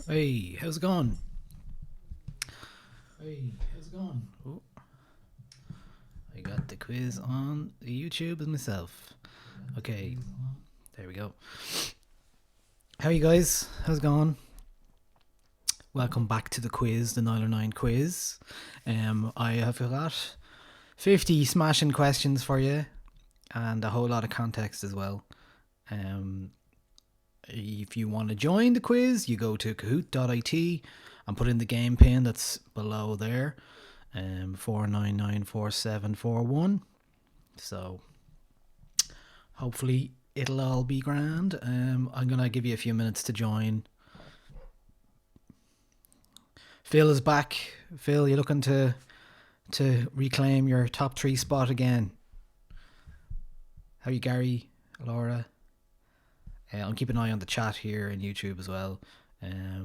Hey, how's it going? Oh, I got the quiz on the YouTube as myself. Okay, there we go. How are you guys? How's it going? Welcome back to the quiz, the Nialler9 quiz. I have got 50 smashing questions for you and a whole lot of context as well. If you want to join the quiz, you go to kahoot.it and put in the game pin that's below there, 4994741. So hopefully it'll all be grand. I'm gonna give you a few minutes to join. Phil is back. Phil, you looking to reclaim your top 3 spot again? How are you, Gary, Laura? I'll keep an eye on the chat here in YouTube as well. I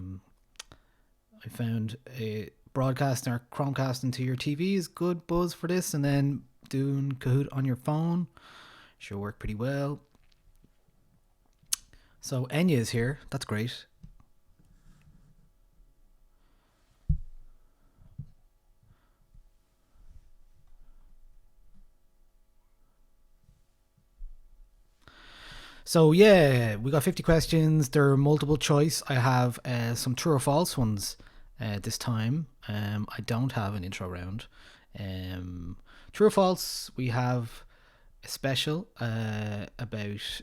found a broadcasting or Chromecasting to your TV is good buzz for this, and then doing Kahoot on your phone should work pretty well. So Enya is here. That's great. So yeah, we got 50 questions. They're multiple choice. I have some true or false ones this time. I don't have an intro round. True or false, we have a special about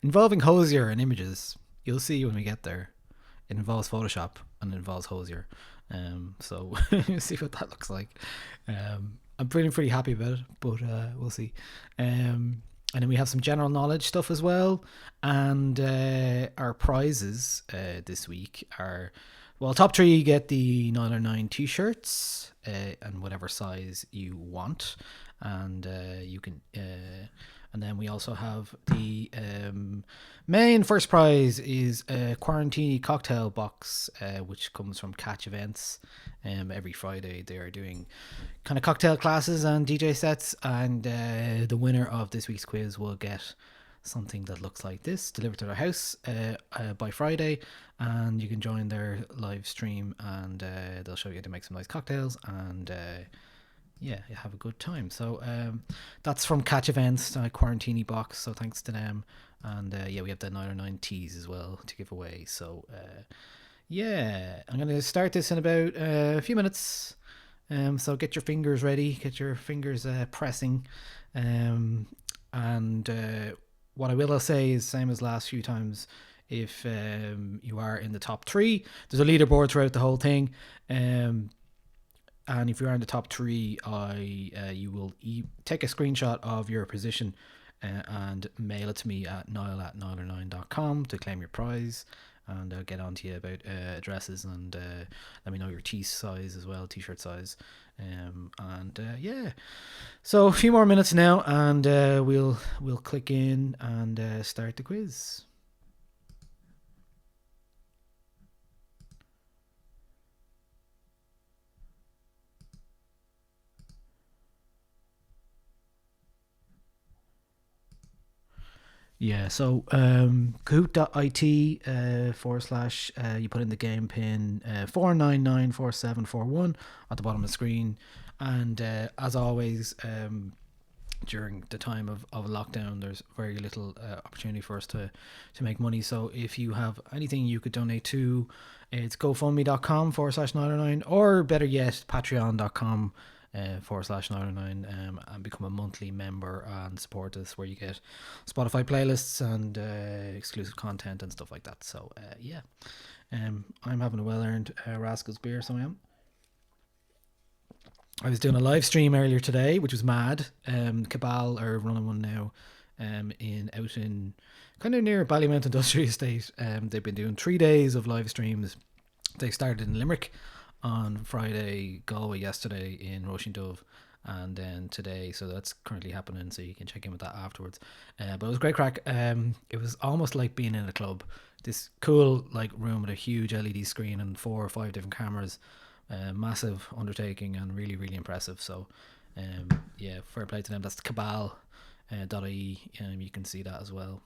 involving Hozier and images. You'll see when we get there. It involves Photoshop and it involves Hozier. So see what that looks like. I'm feeling pretty happy about it, but we'll see. And then we have some general knowledge stuff as well. And our prizes this week are, well, top 3 get the Nialler9 t-shirts and whatever size you want. And you can... and then we also have the main first prize is a Quarantini cocktail box, which comes from Catch Events. Every Friday they are doing kind of cocktail classes and DJ sets, and the winner of this week's quiz will get something that looks like this delivered to their house by Friday, and you can join their live stream and they'll show you how to make some nice cocktails and yeah, you have a good time. So that's from Catch Events, Quarantini box. So thanks to them. And yeah, we have the Nialler9 teas as well to give away. So yeah, I'm going to start this in about a few minutes. So get your fingers ready, get your fingers pressing. And what I will say is same as last few times. If you are in the top 3, there's a leaderboard throughout the whole thing. And if you are in the top 3, you will take a screenshot of your position and mail it to me at Niall@Nialler9.com to claim your prize. And I'll get on to you about addresses and let me know your size as well, t-shirt size. And yeah, so a few more minutes now, and we'll click in and start the quiz. Yeah, so kahoot.it / you put in the game pin 4994741 at the bottom of the screen. And as always, during the time of lockdown, there's very little opportunity for us to make money. So if you have anything you could donate to, it's gofundme.com / Nialler9, or better yet, patreon.com / Nialler9, and become a monthly member and support us, where you get Spotify playlists and exclusive content and stuff like that. So yeah, I'm having a well-earned Rascals beer, so I am. I was doing a live stream earlier today, which was mad. Cabal are running one now out in kind of near Ballymount Industrial Estate. They've been doing 3 days of live streams. They started in Limerick on Friday, Galway yesterday, in Roisin Dove, and then today. So that's currently happening, so you can check in with that afterwards. But it was great crack. It was almost like being in a club. This cool like room with a huge LED screen and 4 or 5 different cameras. Massive undertaking and really, really impressive. So yeah, fair play to them. That's cabal.ie, you can see that as well.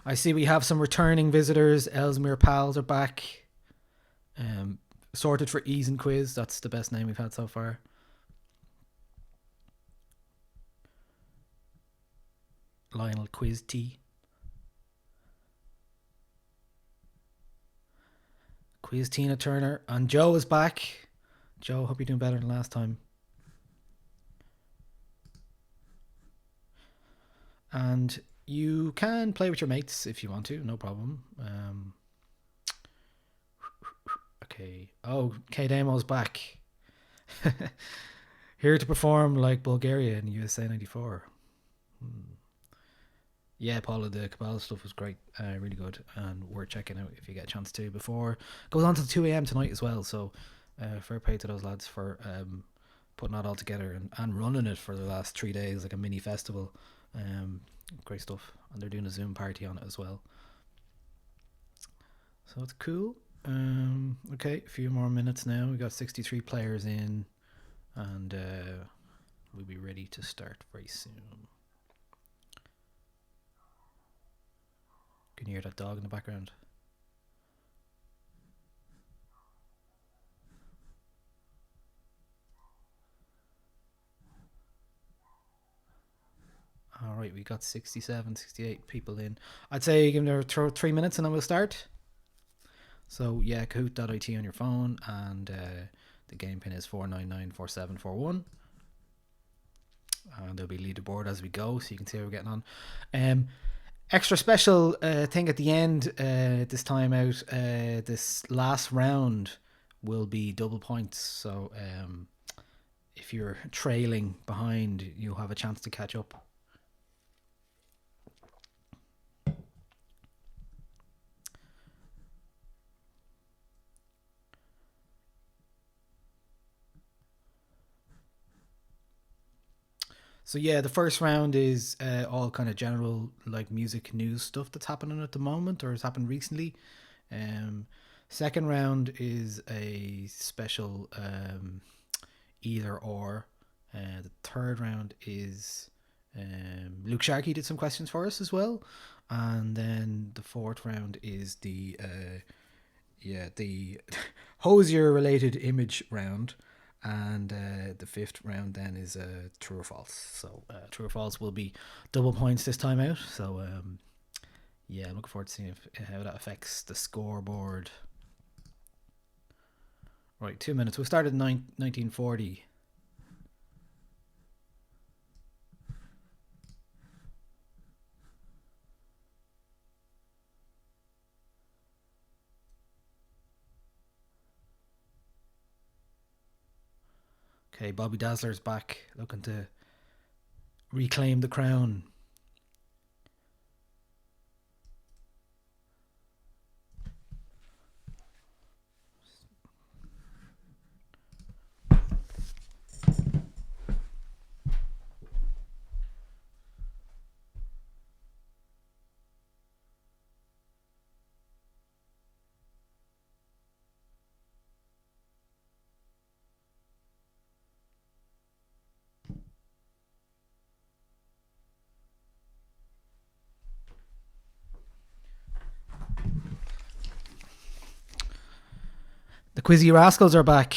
I see we have some returning visitors. Ellesmere pals are back. Sorted for ease and quiz. That's the best name we've had so far. Lionel Quiz T. Quiz Tina Turner. And Joe is back. Joe, hope you're doing better than last time. And you can play with your mates if you want to, no problem. Okay. Oh, K Damo's back. Here to perform like Bulgaria in USA 94. Yeah, Paula, the Kabbalah stuff was great. Really good. And worth checking out if you get a chance to. Before goes on to 2 a.m. tonight as well. So fair play to those lads for putting that all together and running it for the last 3 days like a mini festival. Great stuff. And they're doing a Zoom party on it as well. So it's cool. Okay, a few more minutes now. We got 63 players in, and we'll be ready to start very soon. Can you hear that dog in the background? All right, we got 67, 68 people in. I'd say give them 3 minutes and then we'll start. So yeah, Kahoot.it on your phone, and the game pin is 4994741. And there'll be leaderboard as we go, so you can see how we're getting on. Extra special thing at the end this time out. This last round will be double points. So if you're trailing behind, you'll have a chance to catch up. So yeah, the first round is all kind of general like music news stuff that's happening at the moment or has happened recently. Second round is a special either or. The third round is Luke Sharkey did some questions for us as well, and then the fourth round is the Hozier related image round. And the fifth round then is true or false. So true or false will be double points this time out. So yeah, I'm looking forward to seeing how that affects the scoreboard. Right, 2 minutes. We started in 1940. Okay, Bobby Dazzler's back, looking to reclaim the crown. The Quizzy Rascals are back.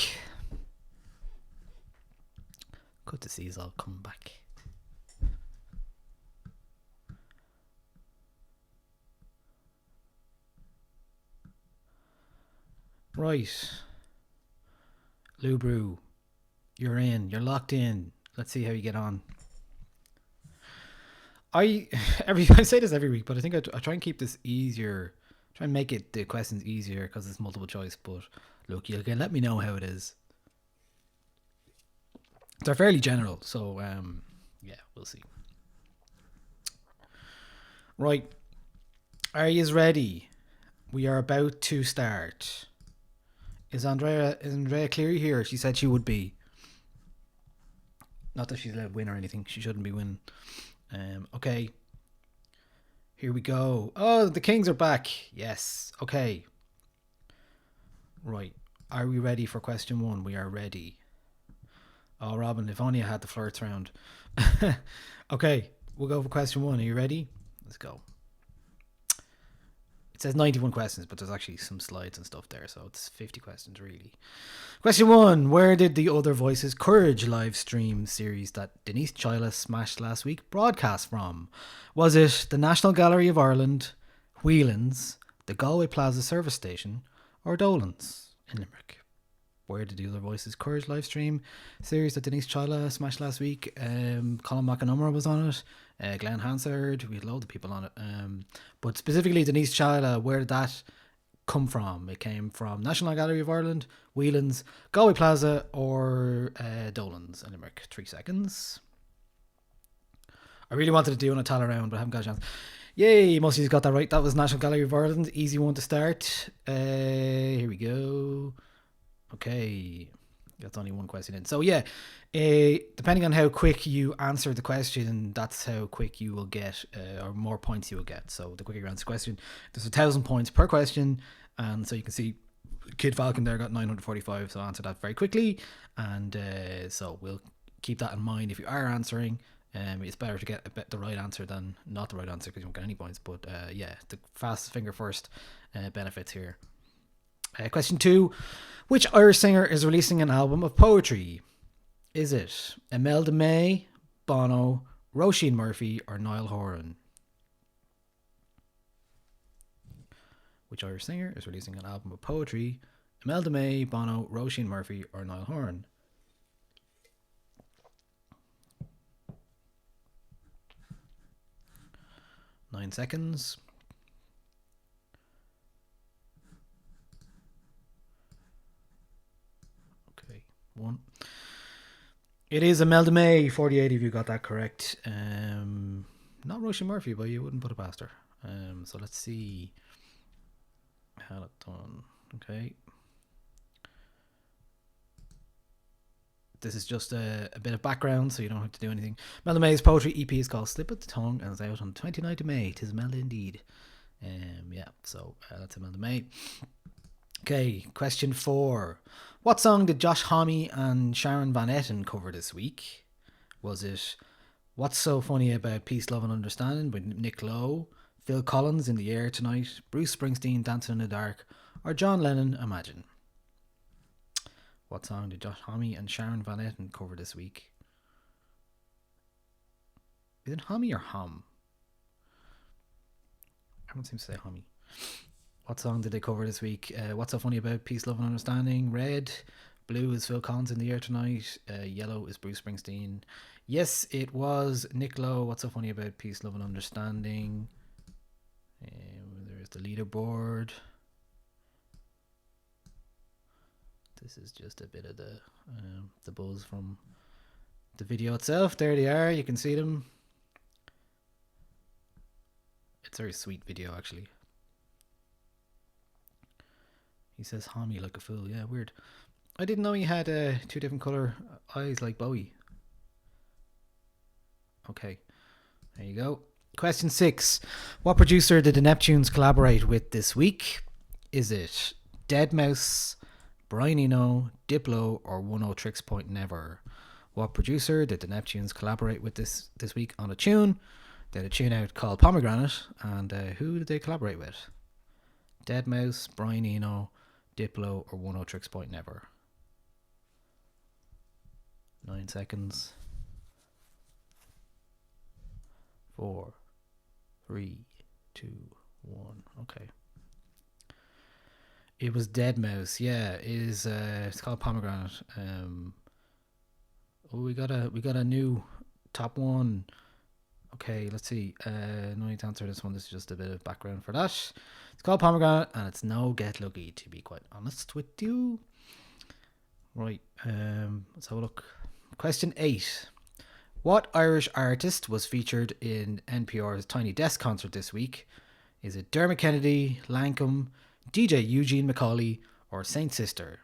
Good to see us all come back. Right. Lou Brew, you're in. You're locked in. Let's see how you get on. I say this every week, but I think I try and keep this easier. Try and make it the questions easier because it's multiple choice. But look, you can let me know how it is. They're fairly general, so yeah, we'll see. Right, are you ready? We are about to start. Is Andrea Cleary here? She said she would be. Not that she's allowed to win or anything. She shouldn't be winning. Okay. Here we go. Oh, the Kings are back. Yes. Okay. Right. Are we ready for question 1? We are ready. Oh, Robin, if only I had the flirts round. Okay. We'll go for question 1. Are you ready? Let's go. It says 91 questions, but there's actually some slides and stuff there, so it's 50 questions really. Question 1. Where did the Other Voices Courage live stream series that Denise Chyla smashed last week broadcast from? Was it the National Gallery of Ireland, Whelan's, the Galway Plaza service station, or Dolan's in Limerick? Where did the Other Voices Courage live stream series that Denise Chyla smashed last week? Colin McAnummer was on it. Glenn Hansard. We had loads of people on it. But specifically Denise Chyla, where did that come from? It came from National Gallery of Ireland, Whelan's, Galway Plaza, or Dolan's in Limerick. 3 seconds. I really wanted to do an Atala round, but I haven't got a chance. Yay, most of you got that right. That was National Gallery of Ireland. Easy one to start. Here we go. Okay, that's only one question in. So yeah, depending on how quick you answer the question, that's how quick you will get, or more points you will get. So the quicker you answer the question, there's 1,000 points per question, and so you can see Kid Falcon there got 945, so answer that very quickly. And so we'll keep that in mind if you are answering. It's better to get the right answer than not the right answer because you won't get any points. But yeah, the fastest finger first benefits here. Question 2. Which Irish singer is releasing an album of poetry? Is it Imelda May, Bono, Roisin Murphy, or Niall Horan? Which Irish singer is releasing an album of poetry? Imelda May, Bono, Roisin Murphy, or Niall Horan? Nine seconds. One. It is Imelda May. 48 of you got that correct. Not Roisin Murphy, but you wouldn't put it past her. So let's see how it's done. Okay. This is just a bit of background, so you don't have to do anything. Imelda May's poetry EP is called Slip of the Tongue and is out on the 29th of May. 'Tis Imelda indeed. Yeah, so that's Imelda May. Okay, question 4. What song did Josh Homme and Sharon Van Etten cover this week? Was it What's So Funny About Peace, Love and Understanding by Nick Lowe, Phil Collins, In the Air Tonight, Bruce Springsteen, Dancing in the Dark, or John Lennon, Imagine? What song did Josh Homme and Sharon Van Etten cover this week? Is it Homme or Hom? Everyone seems to say Homme. What song did they cover this week? What's So Funny About Peace, Love and Understanding? Red. Blue is Phil Collins, In the Air Tonight. Yellow is Bruce Springsteen. Yes, it was Nick Lowe. What's So Funny About Peace, Love and Understanding? There's the leaderboard. This is just a bit of the buzz from the video itself. There they are. You can see them. It's a very sweet video, actually. He says Homme like a fool. Yeah, weird. I didn't know he had 2 different colour eyes like Bowie. Okay, there you go. Question 6. What producer did the Neptunes collaborate with this week? Is it Deadmau5, Brian Eno, Diplo, or 10 Point Never? What producer did the Neptunes collaborate with this week on a tune? They had a tune out called Pomegranate, and who did they collaborate with? Deadmau5, Brian Eno, Diplo, or 10 Point Never? 9 seconds. 4, 3, 2, 1. Okay. It was Deadmau5. Yeah, it is. It's called Pomegranate. We got a new top 1. Okay, let's see. No need to answer this one. This is just a bit of background for that. It's called Pomegranate, and it's no Get Lucky, to be quite honest with you. Right. Let's have a look. Question 8. What Irish artist was featured in NPR's Tiny Desk concert this week? Is it Dermot Kennedy, Lancome, DJ Eugene McCauley, or Saint Sister?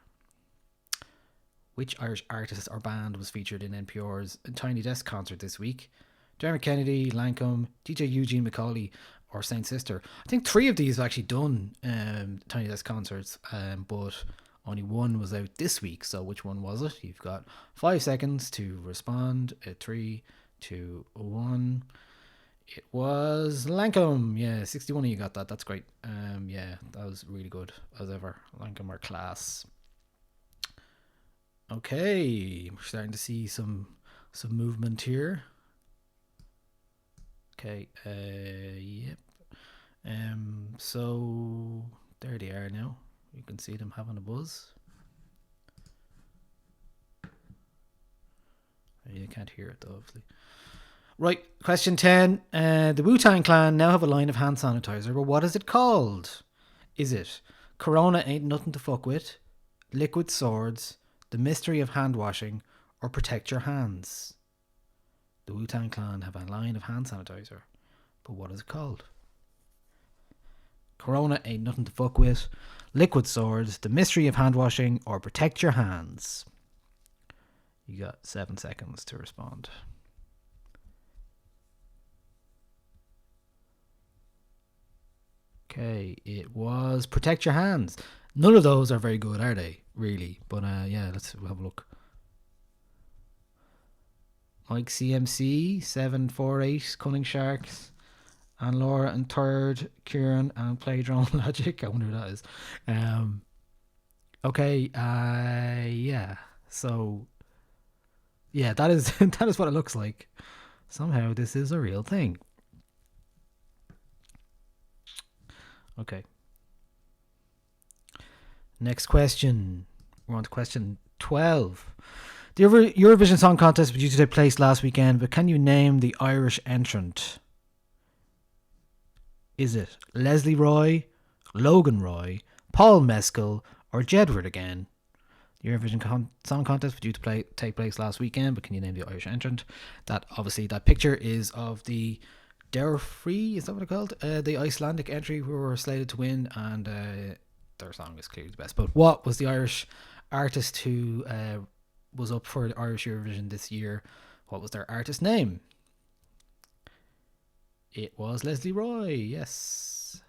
Which Irish artist or band was featured in NPR's Tiny Desk concert this week? Dermot Kennedy, Lancome, DJ Eugene McCauley, or Saint Sister? I think 3 of these have actually done Tiny Desk concerts, but only one was out this week. So which one was it? You've got 5 seconds to respond. 3, 2, 1. It was Lancome. Yeah, 61 of you got that. That's great. Yeah, that was really good as ever. Lancome are class. Okay, we're starting to see some movement here. Okay, yep. So there they are now. You can see them having a buzz. You can't hear it though, obviously. Right, question 10. The Wu-Tang Clan now have a line of hand sanitizer, but what is it called? Is it Corona Ain't Nothing to Fuck With, Liquid Swords, The Mystery of Hand Washing, or Protect Your Hands? The Wu-Tang Clan have a line of hand sanitizer, but what is it called? Corona Ain't Nothing to Fuck With, Liquid Swords, The Mystery of Hand Washing, or Protect Your Hands? You got 7 seconds to respond. Okay, it was Protect Your Hands. None of those are very good, are they? Really? But yeah, let's have a look. Mike CMC, 748, Cunning Sharks, and Laura and third, Kieran and Play Drone Logic. I wonder who that is. Okay, yeah. So, yeah, that is that is what it looks like. Somehow this is a real thing. Okay. Next question. We're on to question 12. The Eurovision Song Contest was due to take place last weekend, but can you name the Irish entrant? Is it Leslie Roy, Logan Roy, Paul Mescal, or Jedward again? The Eurovision Song Contest was due to take place last weekend, but can you name the Irish entrant? That picture is of the Derfree, is that what it's called? The Icelandic entry who were slated to win, and their song is clearly the best. But what was the Irish artist who was up for the Irish Eurovision this year? What was their artist name? It was Leslie Roy, yes.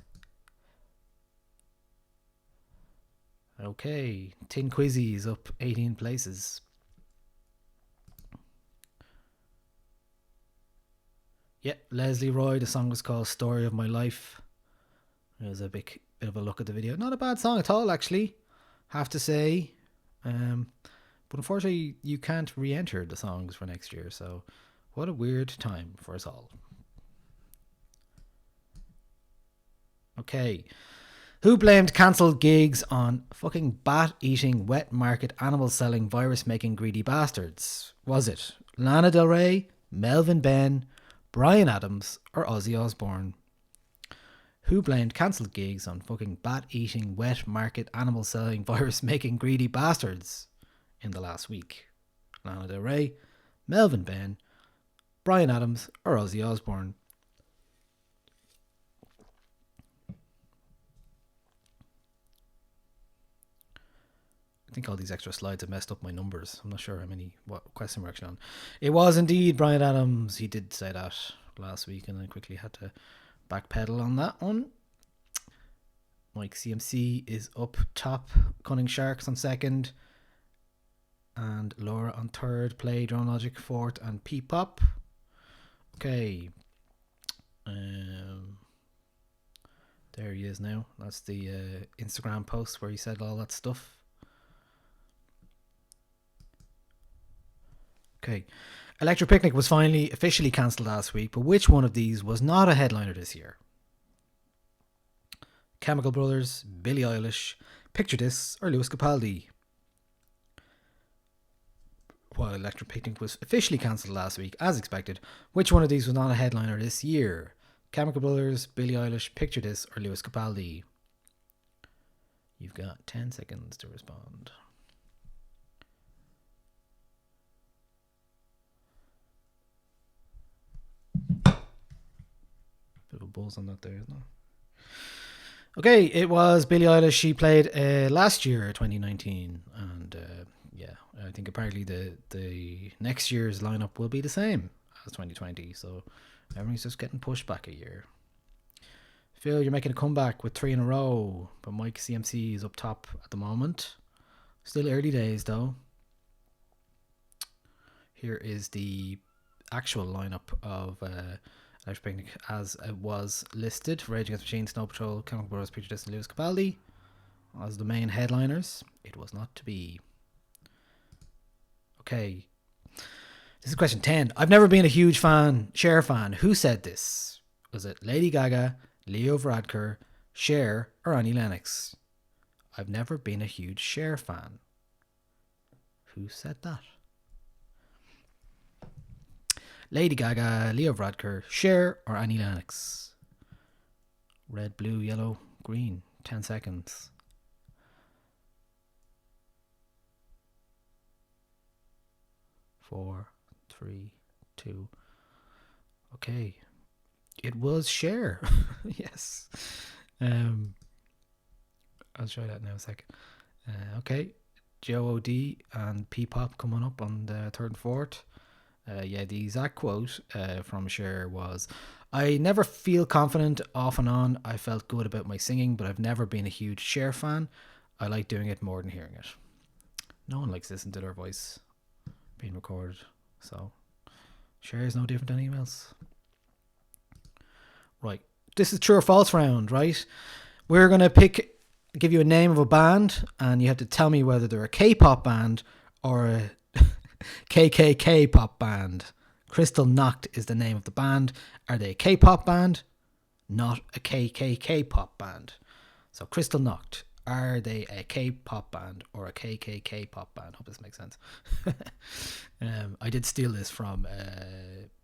Okay, Tin Quizzy is up 18 places. Yeah, Leslie Roy, the song was called Story of My Life. It was a bit of a look at the video. Not a bad song at all, actually, have to say. But unfortunately, you can't re-enter the songs for next year, so what a weird time for us all. Okay. Who blamed cancelled gigs on fucking bat-eating, wet market, animal-selling, virus-making greedy bastards? Was it Lana Del Rey, Melvin Benn, Bryan Adams, or Ozzy Osbourne? Who blamed cancelled gigs on fucking bat-eating, wet market, animal-selling, virus-making greedy bastards in the last week? Lana Del Rey, Melvin Benn, Bryan Adams, or Ozzy Osbourne? I think all these extra slides have messed up my numbers. I'm not sure what question we're actually on. It was indeed Bryan Adams. He did say that last week, and I quickly had to backpedal on that one. Mike CMC is up top. Cunning Sharks on second. And Laura on third. Play Drone Logic fourth. And P-Pop. Okay. There he is now. That's the Instagram post where he said all that stuff. Okay. Electric Picnic was finally officially cancelled last week, but which one of these was not a headliner this year? Chemical Brothers, Billie Eilish, Picture This, or Lewis Capaldi? While Electric Picnic was officially cancelled last week, as expected, which one of these was not a headliner this year? Chemical Brothers, Billie Eilish, Picture This, or Lewis Capaldi? You've got 10 seconds to respond. Bit of a buzz on that there, isn't it? Okay, it was Billie Eilish. She played last year, 2019, and yeah, I think apparently the next year's lineup will be the same as 2020, so everything's just getting pushed back a year. Phil, you're making a comeback with 3 in a row, but Mike CMC is up top at the moment. Still early days though. Here is the actual lineup of Irish Picnic as it was listed. Rage Against the Machine, Snow Patrol, Chemical Brothers, Preacher Disc, and Lewis Capaldi as the main headliners. It was not to be. Okay. This is question 10. I've never been a huge Cher fan. Who said this? Was it Lady Gaga, Leo Varadkar, Cher, or Annie Lennox? I've never been a huge Cher fan. Who said that? Lady Gaga, Leo Varadkar, Cher, or Annie Lennox? Red, blue, yellow, green. 10 seconds. 4, 3, 2. Okay. It was Cher. Yes. I'll show you that now a second. Okay. Joe O.D. and P-Pop coming up on the 3rd and 4th. Yeah, the exact quote from Cher was, I never feel confident off and on. I felt good about my singing, but I've never been a huge Cher fan. I like doing it more than hearing it. No one likes listening to their voice being recorded. So Cher is no different than anyone else. Right. This is true or false round, right? We're going to give you a name of a band, and you have to tell me whether they're a K-pop band or a KKK pop band. Crystal Knocked is the name of the band. Are they a K-pop band? Not a KKK pop band. So Crystal Knocked. Are they a K-pop band or a KKK pop band? Hope this makes sense. I did steal this from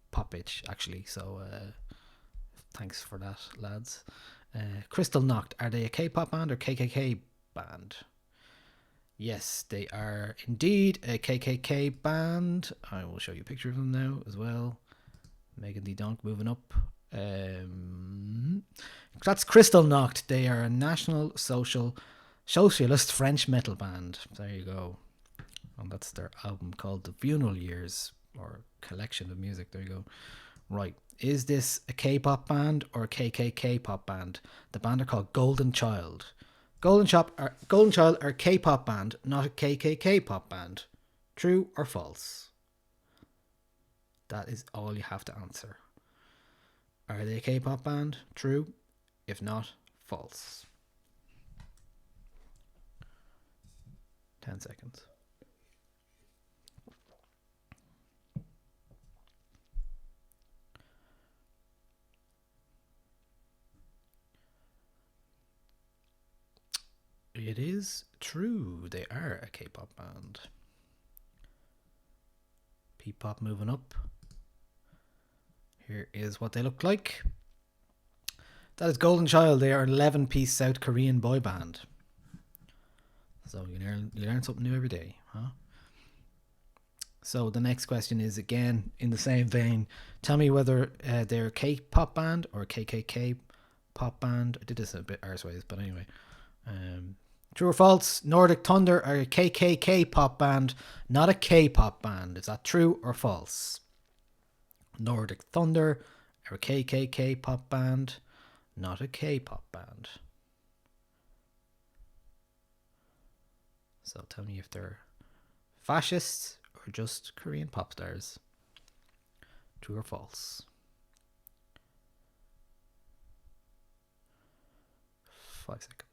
Pop Bitch, actually. So thanks for that, lads. Crystal Knocked. Are they a K-pop band or KKK band? Yes, they are indeed a KKK band. I will show you a picture of them now as well. Megan the Donk moving up. That's Crystal Knocked. They are a national socialist French metal band. There you go. And that's their album called The Funeral Years, or collection of music. There you go. Right. Is this a K-pop band or a KKK pop band? The band are called Golden Child. Golden Child are a K-pop band, not a KKK pop band. True or false? That is all you have to answer. Are they a K-pop band? True. If not, false. 10 seconds. It is true. They are a K-pop band. P-pop moving up. Here is what they look like. That is Golden Child. They are an 11-piece South Korean boy band. So you learn something new every day, huh? So the next question is, again, in the same vein. Tell me whether they're a K-pop band or a KKK pop band. I did this a bit arseways, but anyway. True or false? Nordic Thunder are a KKK pop band, not a K-pop band. Is that true or false? Nordic Thunder are a KKK pop band, not a K-pop band. So tell me if they're fascists or just Korean pop stars. True or false? 5 seconds.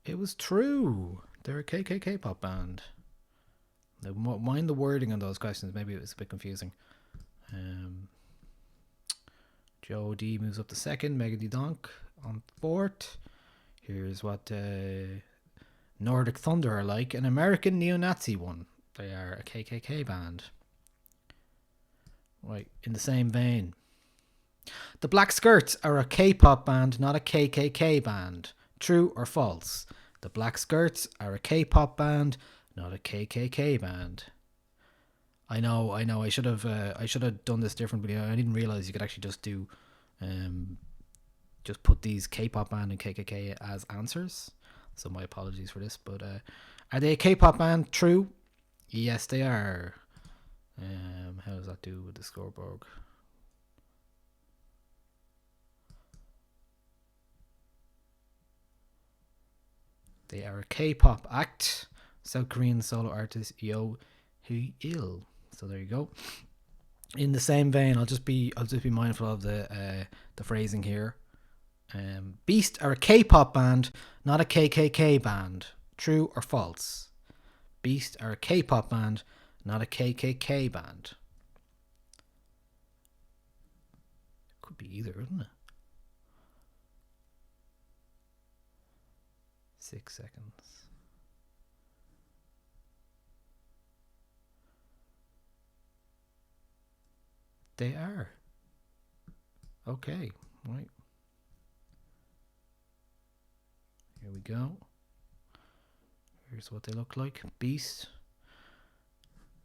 It was true. They're a KKK pop band. Mind the wording on those questions. Maybe it was a bit confusing. Joe D moves up to 2nd. Megan the Donk on 4th. Here's what Nordic Thunder are like. An American neo-Nazi one. They are a KKK band. Right, in the same vein. The Black Skirts are a K-pop band, not a KKK band. True or false? The Black Skirts are a K-pop band, not a KKK band. I know. I should have done this differently. I didn't realize you could actually just do, just put these K-pop band and KKK as answers. So my apologies for this. But are they a K-pop band? True. Yes, they are. How does that do with the scoreboard? They are a K-pop act. South Korean solo artist Yo Hee-il. So there you go. In the same vein, I'll just be mindful of the phrasing here. Beast are a K-pop band, not a KKK band. True or false? Beast are a K-pop band, not a KKK band. Could be either, isn't it? 6 seconds. They are. Okay, right. Here we go. Here's what they look like. Beast.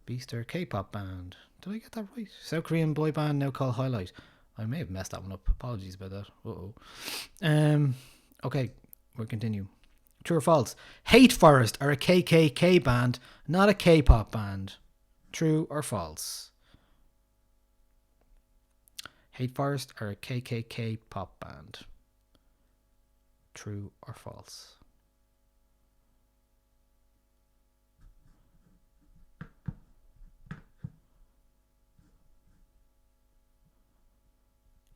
Beast are a K-pop band. Did I get that right? South Korean boy band now called Highlight. I may have messed that one up. Apologies about that. Okay, we'll continue. True or false? Hate Forest are a KKK band, not a K-pop band. True or false? Hate Forest are a KKK pop band. True or false?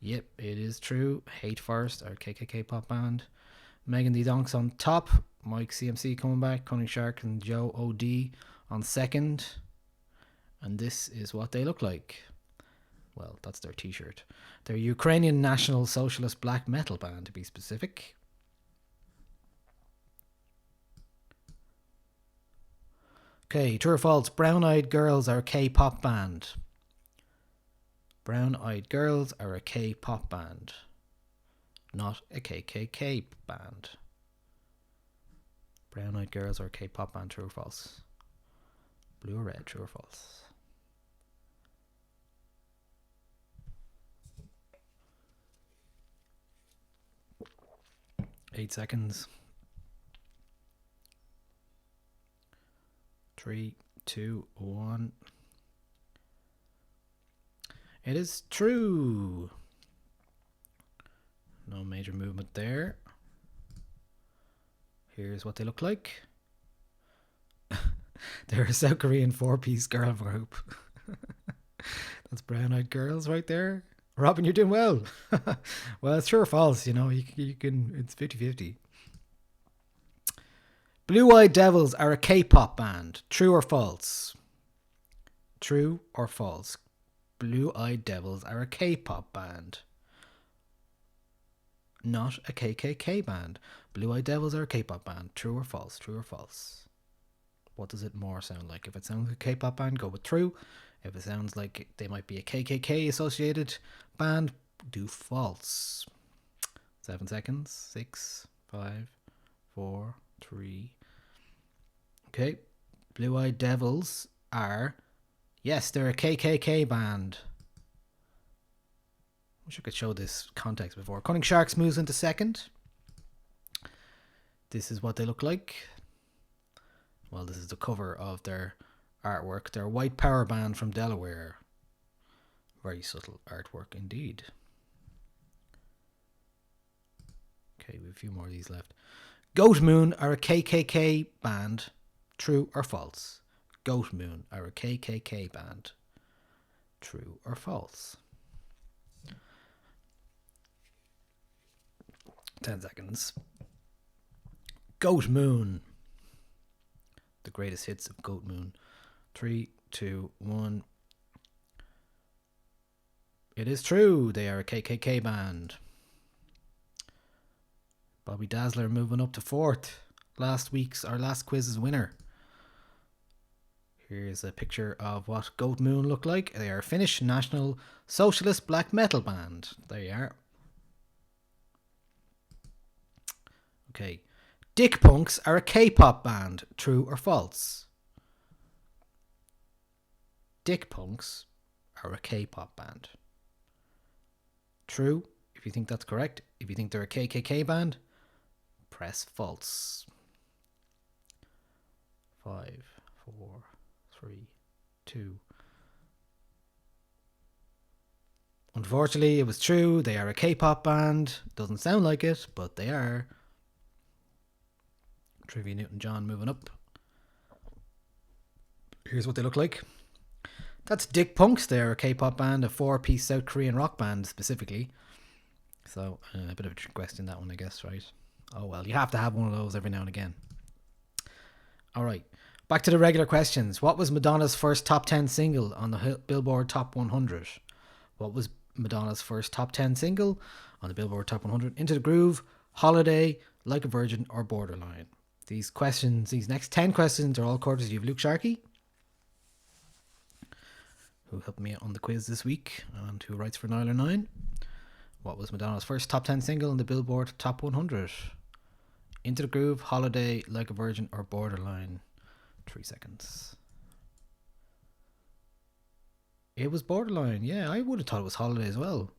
Yep, it is true. Hate Forest are a KKK pop band. Megan D Donks on top. Mike CMC coming back. Cunning Shark and Joe OD on second. And this is what they look like. Well, that's their t-shirt. They're Ukrainian National Socialist black metal band, to be specific. Okay, true or false? Brown Eyed Girls are a K-pop band. Brown Eyed Girls are a K-pop band, not a KKK band. Brown Eyed Girls are a K-pop band. True or false? Blue or red? True or false? Eight seconds. 3, 2, 1. It is true. No major movement there. Here's what they look like. They're a South Korean 4-piece girl group. That's Brown Eyed Girls right there. Robin, you're doing well. Well, it's true or false. You know, you can. It's 50-50. Blue Eyed Devils are a K-pop band. True or false? True or false? Blue Eyed Devils are a K-pop band, not a KKK band. Blue Eyed Devils are a K-pop band. True or false? True or false? What does it more sound like? If it sounds like a K-pop band, go with true. If it sounds like they might be a KKK associated band, do false. 7 seconds. 6, 5, 4, 3. Okay. Blue Eyed Devils are... Yes, they're a KKK band. Wish I could show this context before. Cunning Sharks moves into second. This is what they look like. Well, this is the cover of their artwork. They're a white power band from Delaware. Very subtle artwork indeed. Okay, we have a few more of these left. Goat Moon are a KKK band. True or false? Goat Moon are a KKK band. True or false? 10 seconds. Goat Moon. The greatest hits of Goat Moon. 3, 2, 1. It is true. They are a KKK band. Bobby Dazzler moving up to fourth. Last quiz's winner. Here's a picture of what Goat Moon look like. They are a Finnish National Socialist black metal band. There you are. Okay. Dick Punks are a K-pop band. True or false? Dick Punks are a K-pop band. True, if you think that's correct. If you think they're a KKK band, press false. 5, 4, 3, 2. Unfortunately, it was true. They are a K-pop band. Doesn't sound like it, but they are. Trivia Newton John moving up. Here's what they look like. That's Dick Punks there, a K-pop band, a 4-piece South Korean rock band specifically. So a bit of a trick question, that one, I guess, right? Oh well, you have to have one of those every now and again. All right, back to the regular questions. What was Madonna's first top 10 single on the Billboard Top 100? What was Madonna's first top 10 single on the Billboard Top 100? Into the Groove, Holiday, Like a Virgin, or Borderline? These next 10 questions are all courtesy of Luke Sharkey, who helped me on the quiz this week and who writes for Nialler9. What was Madonna's first top 10 single on the Billboard Top 100? Into the Groove, Holiday, Like a Virgin, or Borderline? 3 seconds. It was Borderline. Yeah, I would have thought it was Holiday as well.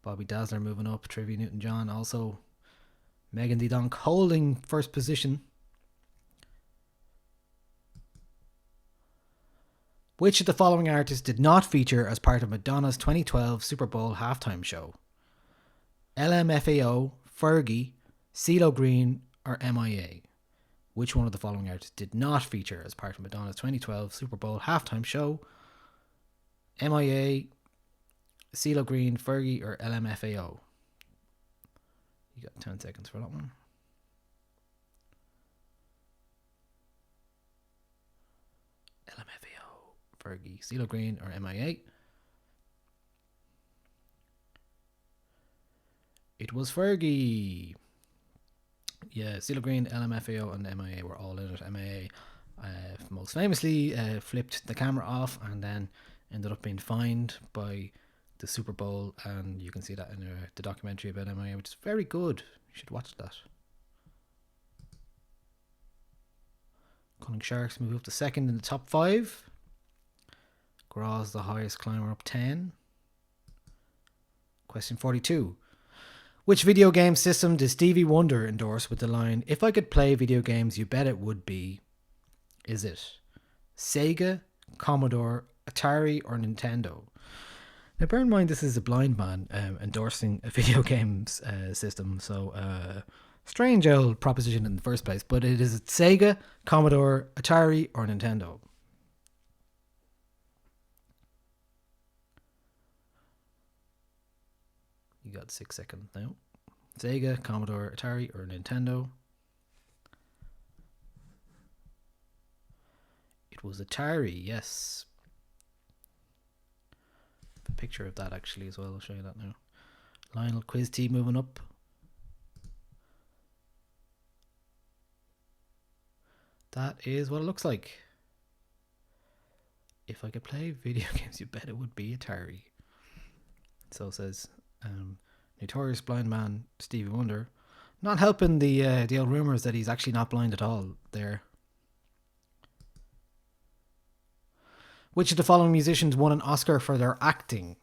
Bobby Dazzler moving up. Trivia Newton-John also. Megan Thee Donk holding first position. Which of the following artists did not feature as part of Madonna's 2012 Super Bowl halftime show? LMFAO, Fergie, CeeLo Green, or MIA? Which one of the following artists did not feature as part of Madonna's 2012 Super Bowl halftime show? MIA, CeeLo Green, Fergie, or LMFAO? You got 10 seconds for that one. LMFAO, Fergie, CeeLo Green, or MIA? It was Fergie. Yeah, CeeLo Green, LMFAO, and MIA were all in it. MIA most famously flipped the camera off and then ended up being fined by the Super Bowl, and you can see that in the documentary about MIA, which is very good. You should watch that. Cunning Sharks move up to second in the top 5. Graz, the highest climber, up 10. Question 42. Which video game system does Stevie Wonder endorse with the line, "If I could play video games, you bet it would be"? Is it Sega, Commodore, Atari, or Nintendo? Now bear in mind this is a blind man endorsing a video games system, so strange old proposition in the first place, but it is Sega, Commodore, Atari, or Nintendo. You got 6 seconds now. Sega, Commodore, Atari, or Nintendo? It was Atari, yes. A picture of that actually as well. I'll show you that now. Lionel Quiz T moving up. That is what it looks like. If I could play video games, you bet it would be Atari. So says notorious blind man Stevie Wonder. Not helping the old rumours that he's actually not blind at all there. Which of the following musicians won an Oscar for their acting?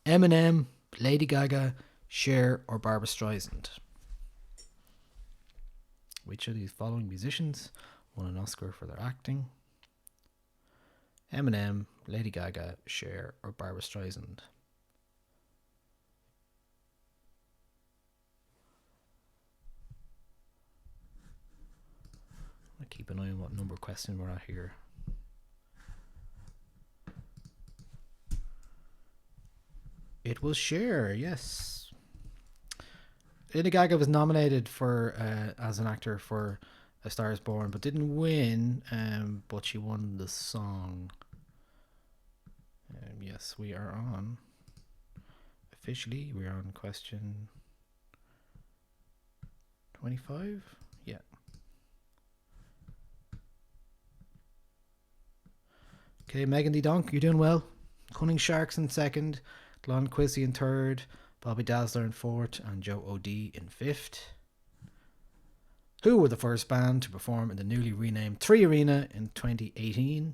Eminem, Lady Gaga, Cher, or Barbra Streisand? Which of these following musicians won an Oscar for their acting? Eminem, Lady Gaga, Cher, or Barbra Streisand? I'll keep an eye on what number question we're at here. It was Cher, yes. Lady Gaga was nominated for as an actor for A Star Is Born, but didn't win. But she won the song. Yes, we are on. Officially, we are on question 25. Yeah. Okay, Megan Thee Donk, you're doing well. Cunning Sharks in second. Lon Quizzy in third, Bobby Dazzler in fourth, and Joe O.D. in fifth. Who were the first band to perform in the newly renamed 3 Arena in 2008?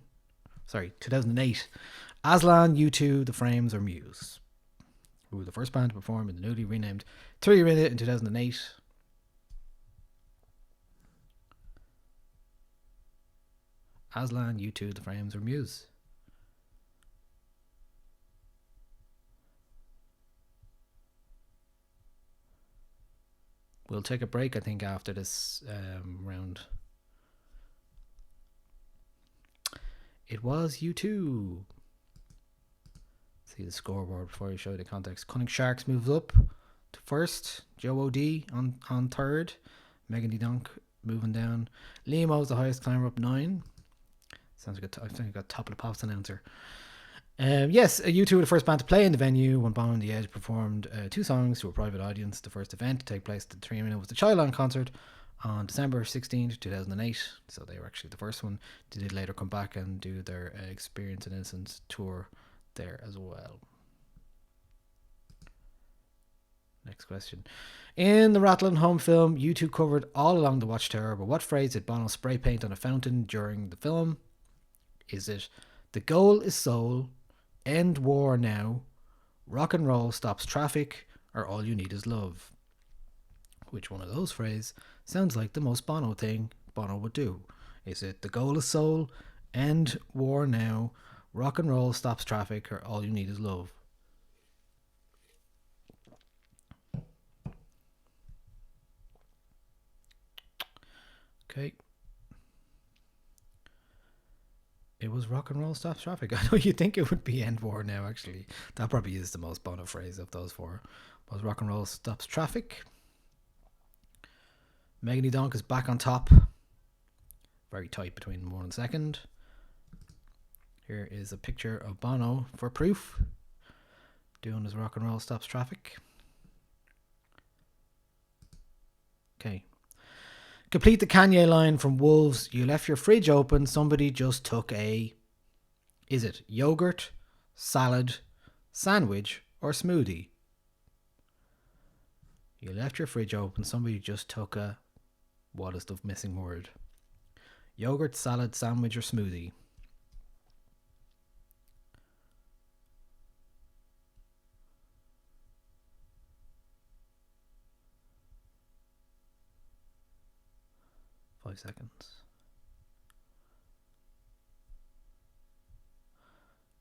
Aslan, U2, The Frames, or Muse? Who were the first band to perform in the newly renamed 3 Arena in 2008? Aslan, U2, The Frames, or Muse? We'll take a break, I think, after this round. It was U2. See the scoreboard before I show you the context. Cunning Sharks moves up to first. Joe O.D. on third. Megan D. Dunk moving down. Liam O's the highest climber, up 9. Sounds like I think I got Top of the Pops announcer. Yes, U2 were the first band to play in the venue when Bono and The Edge performed 2 songs to a private audience. The first event to take place at the 3 Arena was the Childline concert on December 16th, 2008. So they were actually the first one. They did later come back and do their Experience in Innocence tour there as well. Next question. In the Rattlin' Home film, U2 covered All Along the Watchtower, but what phrase did Bono spray paint on a fountain during the film? Is it "The goal is soul," "End war now," "Rock and roll stops traffic," or "All you need is love"? Which one of those phrases sounds like the most Bono thing Bono would do? Is it "The goal is soul," "End war now," "Rock and roll stops traffic," or "All you need is love"? Okay. It was "Rock and roll stops traffic." I know you'd think it would be "End war now," actually. That probably is the most Bono phrase of those 4. Was "Rock and roll stops traffic." Megan Donk is back on top. Very tight between 1 and 2nd. Here is a picture of Bono for proof, doing his "Rock and roll stops traffic." Okay. Complete the Kanye line from Wolves. You left your fridge open. Somebody just took a... Is it yogurt, salad, sandwich, or smoothie? You left your fridge open. Somebody just took a... What is the missing word? Yogurt, salad, sandwich, or smoothie? Five seconds.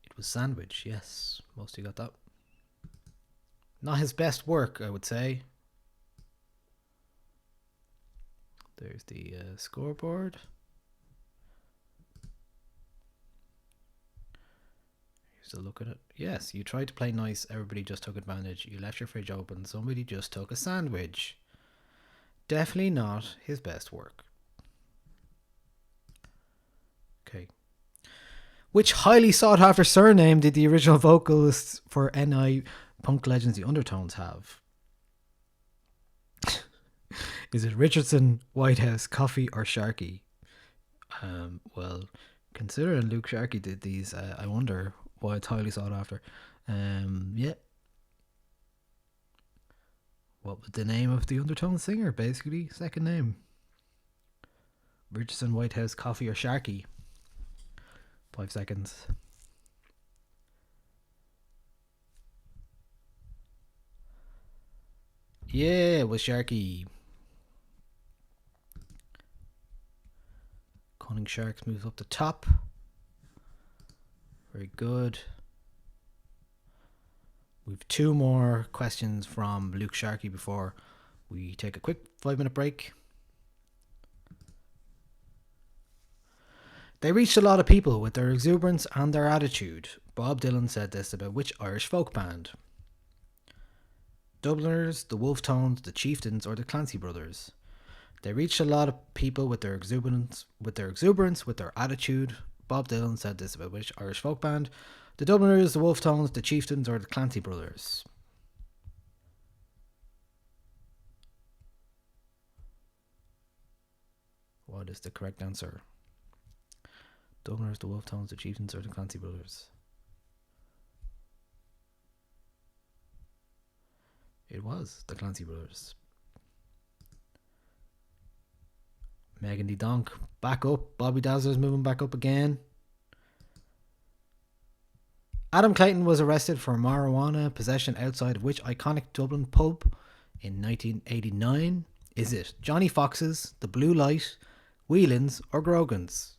It was sandwich, yes. Most of you got that. Not his best work, I would say. There's the scoreboard. Here's a look at it. Yes, you tried to play nice. Everybody just took advantage. You left your fridge open. Somebody just took a sandwich. Definitely not his best work. Okay. Which highly sought after surname did the original vocalists for NI Punk Legends The Undertones have? Is it Richardson, Whitehouse, Coffee, or Sharkey? Well, considering Luke Sharkey did these, I wonder why it's highly sought after. Yeah. What was the name of the Undertones singer, basically? Second name. Richardson, Whitehouse, Coffee, or Sharkey? 5 seconds. Yeah, it was Sharky. Cunning Sharks moves up the top. Very good. We've 2 more questions from Luke Sharkey before we take a quick 5-minute break. They reached a lot of people with their exuberance and their attitude. Bob Dylan said this about which Irish folk band? Dubliners, the Wolf Tones, the Chieftains, or the Clancy Brothers? They reached a lot of people with their exuberance, with their attitude. Bob Dylan said this about which Irish folk band? The Dubliners, the Wolf Tones, the Chieftains, or the Clancy Brothers? What is the correct answer? Dubliners, the Wolf Tones, the Chieftains, or the Clancy Brothers? It was the Clancy Brothers. Megan D. Donk back up. Bobby Dazzler's moving back up again. Adam Clayton was arrested for marijuana possession outside of which iconic Dublin pub in 1989? Is it Johnny Fox's, the Blue Light, Whelan's, or Grogan's?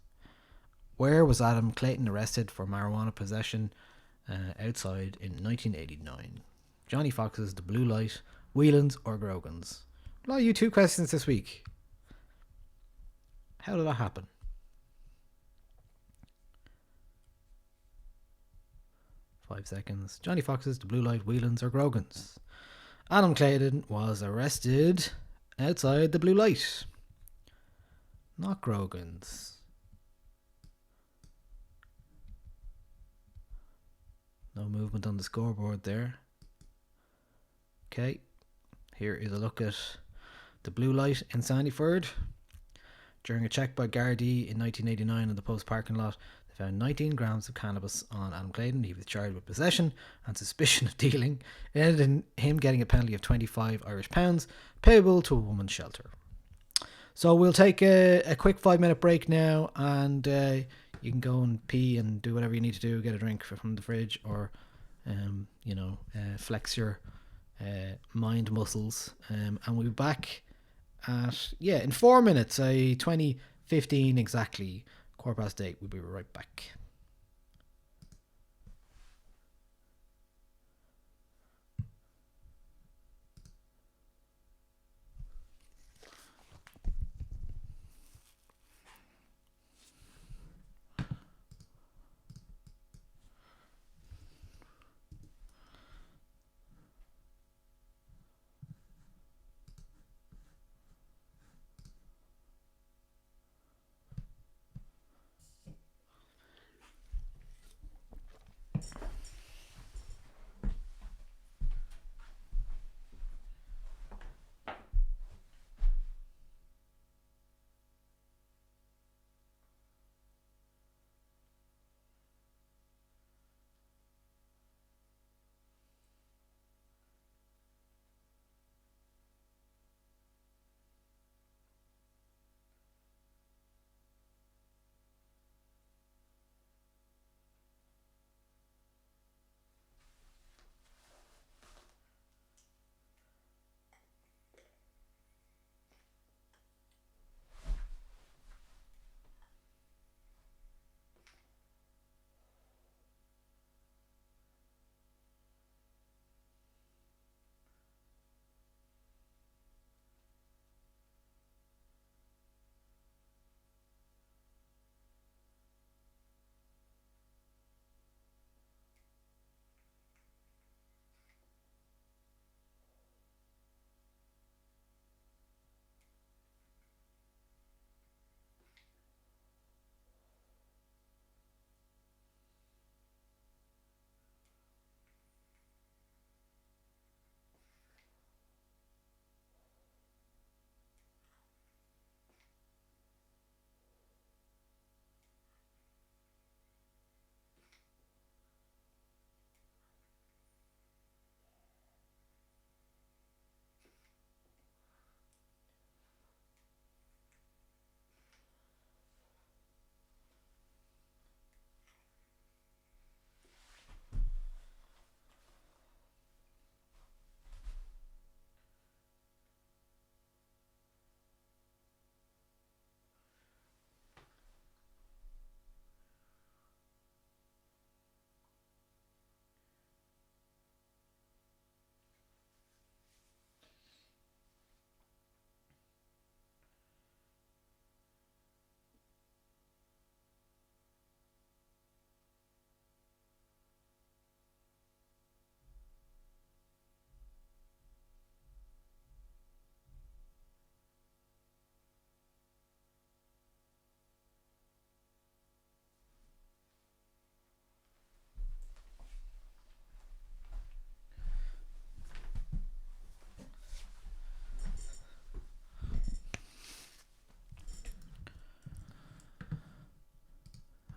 Where was Adam Clayton arrested for marijuana possession outside in 1989? Johnny Fox's, the Blue Light, Whelan's, or Grogan's? Well, you 2 questions this week. How did that happen? 5 seconds. Johnny Fox's The Blue Light, Whelans or Grogan's? Adam Clayton was arrested outside the Blue Light. Not Grogan's. No movement on the scoreboard there. Okay, here is a look at the Blue Light in Sandyford. During a check by Gardaí in 1989 in the post parking lot, they found 19 grams of cannabis on Adam Clayton. He was charged with possession and suspicion of dealing. It ended in him getting a penalty of 25 Irish pounds, payable to a woman's shelter. So we'll take a quick 5-minute break now, and you can go and pee and do whatever you need to do, get a drink from the fridge, or flex your mind muscles. And we'll be back at, in 4 minutes, 20:15 exactly, 8:15. We'll be right back.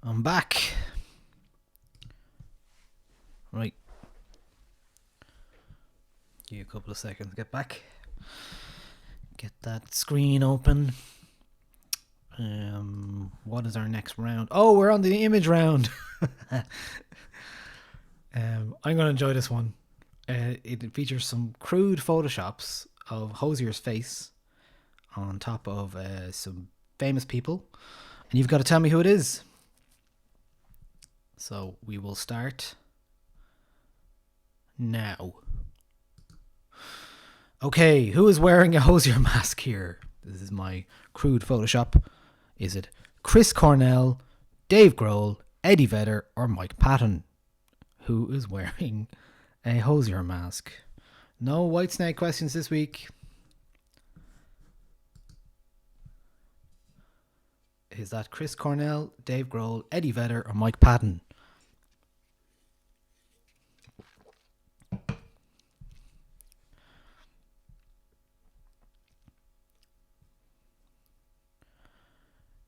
I'm back. Right. Give you a couple of seconds to get back. Get that screen open. What is our next round? Oh, we're on the image round. I'm going to enjoy this one. It features some crude photoshops of Hozier's face on top of some famous people. And you've got to tell me who it is. So we will start now. Okay, who is wearing a Hozier mask here? This is my crude Photoshop. Is it Chris Cornell, Dave Grohl, Eddie Vedder, or Mike Patton? who is wearing a Hozier mask. No White Snake questions this week. Is that Chris Cornell, Dave Grohl, Eddie Vedder, or Mike Patton?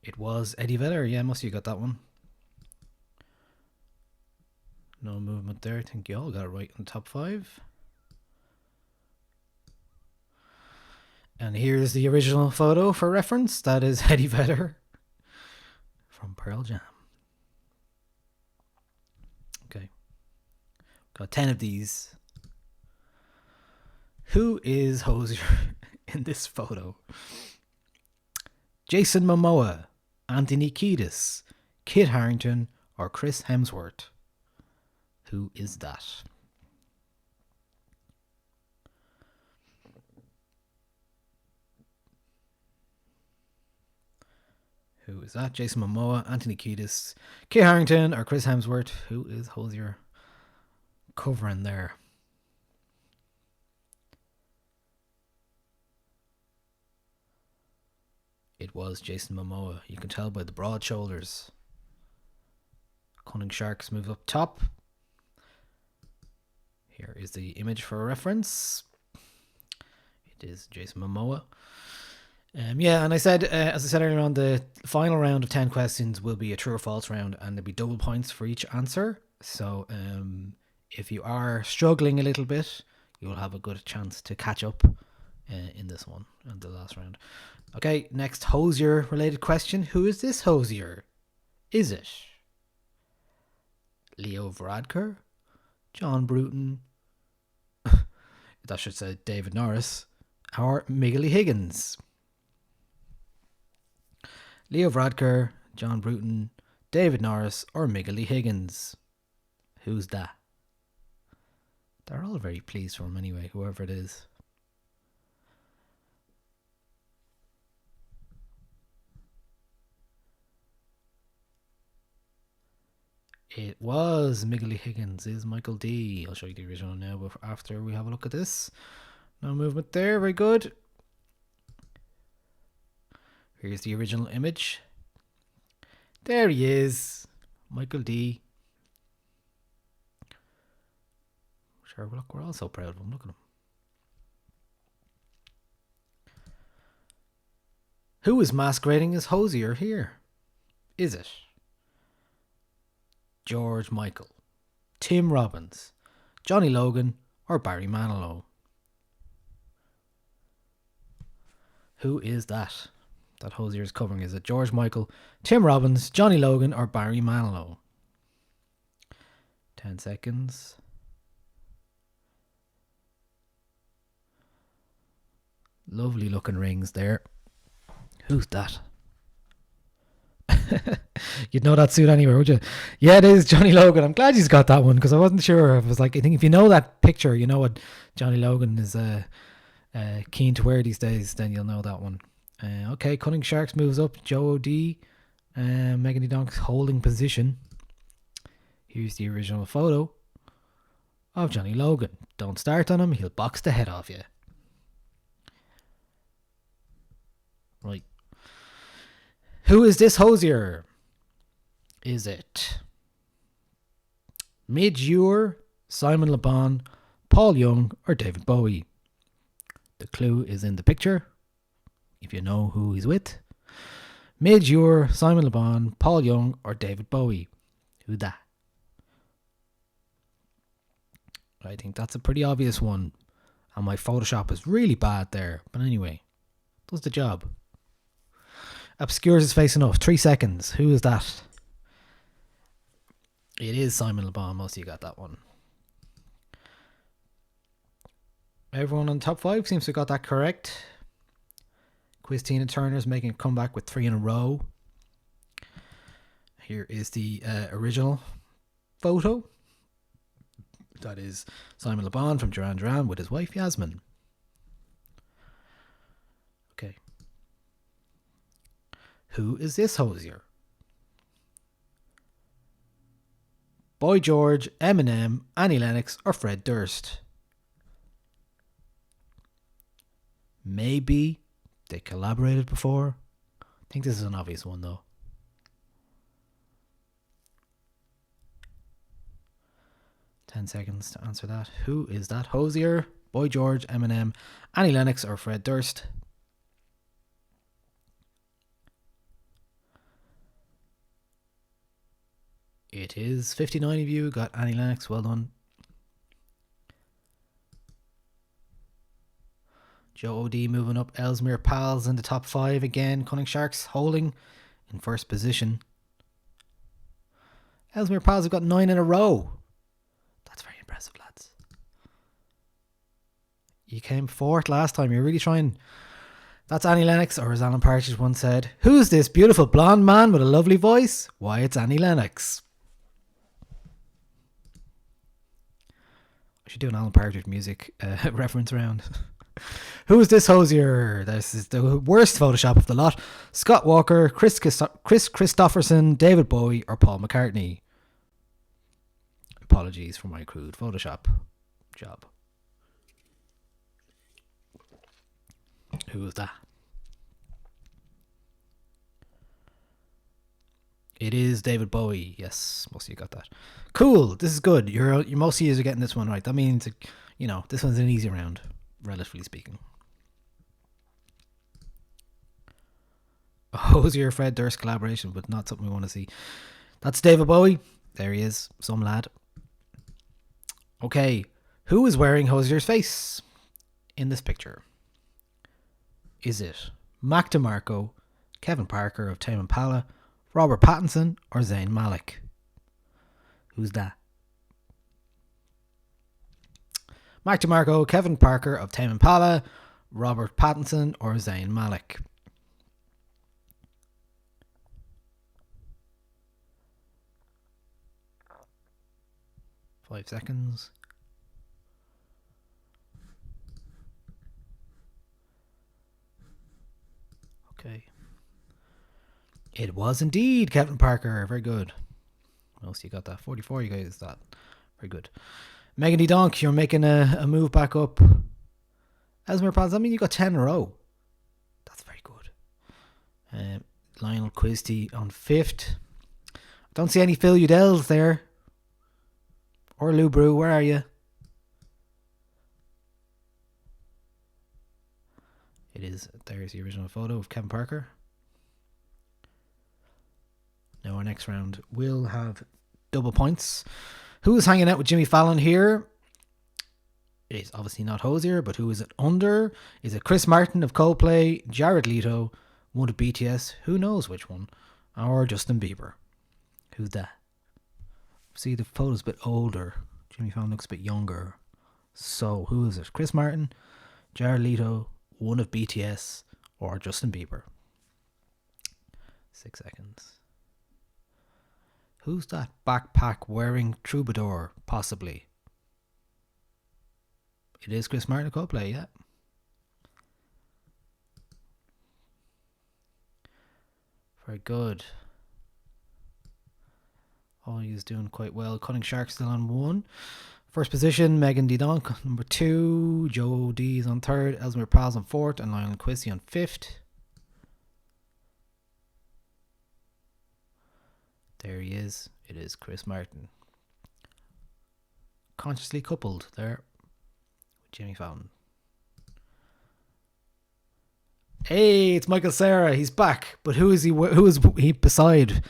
It was Eddie Vedder. Yeah, most of you got that one. No movement there. I think you all got it right in the top 5. And here's the original photo for reference. That is Eddie Vedder from Pearl Jam. Okay. Got 10 of these. Who is Hozier in this photo? Jason Momoa, Anthony Kiedis, Kit Harington, or Chris Hemsworth? Who is that? Who is that? Jason Momoa, Anthony Kiedis, Kit Harington, or Chris Hemsworth? Who is Hozier covering there? It was Jason Momoa. You can tell by the broad shoulders. Cunning Sharks move up top. Here is the image for reference. It is Jason Momoa. Yeah, and I said, as I said earlier on, the final round of 10 questions will be a true or false round, and there'll be double points for each answer. So if you are struggling a little bit, you'll have a good chance to catch up in this one, and the last round. Okay, next Hozier related question. Who is this Hozier? Is it Leo Varadkar, John Bruton, that should say David Norris, or Miggly Higgins? Leo Varadkar, John Bruton, David Norris, or Miggly Higgins? Who's that? They're all very pleased for him anyway, whoever it is. It was Miggly Higgins. Is Michael D. I'll show you the original now, but after we have a look at this. No movement there. Very good. Here's the original image. There he is. Michael D. Sure, look, we're all so proud of him. Look at him. Who is masquerading as Hozier here? Is it George Michael, Tim Robbins, Johnny Logan, or Barry Manilow? Who is that Hozier is covering? Is it George Michael, Tim Robbins, Johnny Logan, or Barry Manilow? 10 seconds. Lovely looking rings there. Who's that? You'd know that suit anywhere, would you? Yeah, it is Johnny Logan. I'm glad he's got that one, because I wasn't sure. I was like, I think if you know that picture, you know what Johnny Logan is keen to wear these days, then you'll know that one. Okay, Cunning Sharks moves up. Joe O.D. Megan Donk's holding position. Here's the original photo of Johnny Logan. Don't start on him, he'll box the head off you. Right. Who is this Hozier? Is it Midge Ure, Simon Le Bon, Paul Young, or David Bowie? The clue is in the picture, if you know who he's with. Midge Ure, Simon Le Bon, Paul Young, or David Bowie? Who that? I think that's a pretty obvious one, and my Photoshop is really bad there. But anyway, does the job. Obscures his face enough. 3 seconds. Who is that? It is Simon Le Bon. Most of you got that one. Everyone on top 5 seems to have got that correct. Quiz Tina Turner's making a comeback with 3 in a row. Here is the original photo. That is Simon Le Bon from Duran Duran with his wife Yasmin. Okay. Who is this Hozier? Boy George, Eminem, Annie Lennox, or Fred Durst? Maybe they collaborated before. I think this is an obvious one though. 10 seconds to answer that. Who is that? Hozier, Boy George, Eminem, Annie Lennox, or Fred Durst? It is 59 of you got Annie Lennox. Well done. Joe OD moving up. Ellesmere Pals in the top 5 again. Cunning Sharks holding in first position. Ellesmere Pals have got 9 in a row. That's very impressive, lads. You came 4th last time. You're really trying. That's Annie Lennox, or as Alan Partridge once said, who's this beautiful blonde man with a lovely voice? Why, it's Annie Lennox. I should do an Alan Partridge music reference round. Who is this Hozier? This is the worst Photoshop of the lot. Scott Walker, Chris Christopherson, David Bowie, or Paul McCartney? Apologies for my crude Photoshop job. Who is that? It is David Bowie. Yes, most of you got that. Cool. This is good. Most of you are getting this one right. That means, you know, this one's an easy round, relatively speaking. Hozier Fred Durst collaboration, but not something we want to see. That's David Bowie. There he is, some lad. Okay, who is wearing Hozier's face in this picture? Is it Mac DeMarco, Kevin Parker of Tame Impala, Robert Pattinson, or Zayn Malik? Who's that? Mac DeMarco, Kevin Parker of Tame Impala, Robert Pattinson, or Zayn Malik? Five seconds. Okay. It was indeed Kevin Parker. Very good. Most of you got that. 44 you guys that. Very good. Megan D. Donk, you're making a move back up. Ellesmere Pals, I mean, you got 10 in a row. That's very good. Lionel Quisty on 5th. Don't see any Phil Udells there. Or Lou Brew, where are you? It is. There's the original photo of Kevin Parker. Now our next round will have double points. Who is hanging out with Jimmy Fallon here? It is obviously not Hozier, but who is it under? Is it Chris Martin of Coldplay, Jared Leto, one of BTS, who knows which one, or Justin Bieber? Who's that? See, the photo's a bit older. Jimmy Fallon looks a bit younger. So, who is it? Chris Martin, Jared Leto, one of BTS, or Justin Bieber? 6 seconds. Who's that backpack wearing troubadour, possibly? It is Chris Martin of Coldplay, yeah. Very good. Oh, he's doing quite well. Cunning Shark still on 1. First position, Megan D. Donk. Number 2, Joe D is on 3rd. Ellesmere Pals on 4th. And Lionel Quisty on 5th. There he is. It is Chris Martin. Consciously coupled there with Jimmy Fallon. Hey, it's Michael Cera. He's back. But who is he beside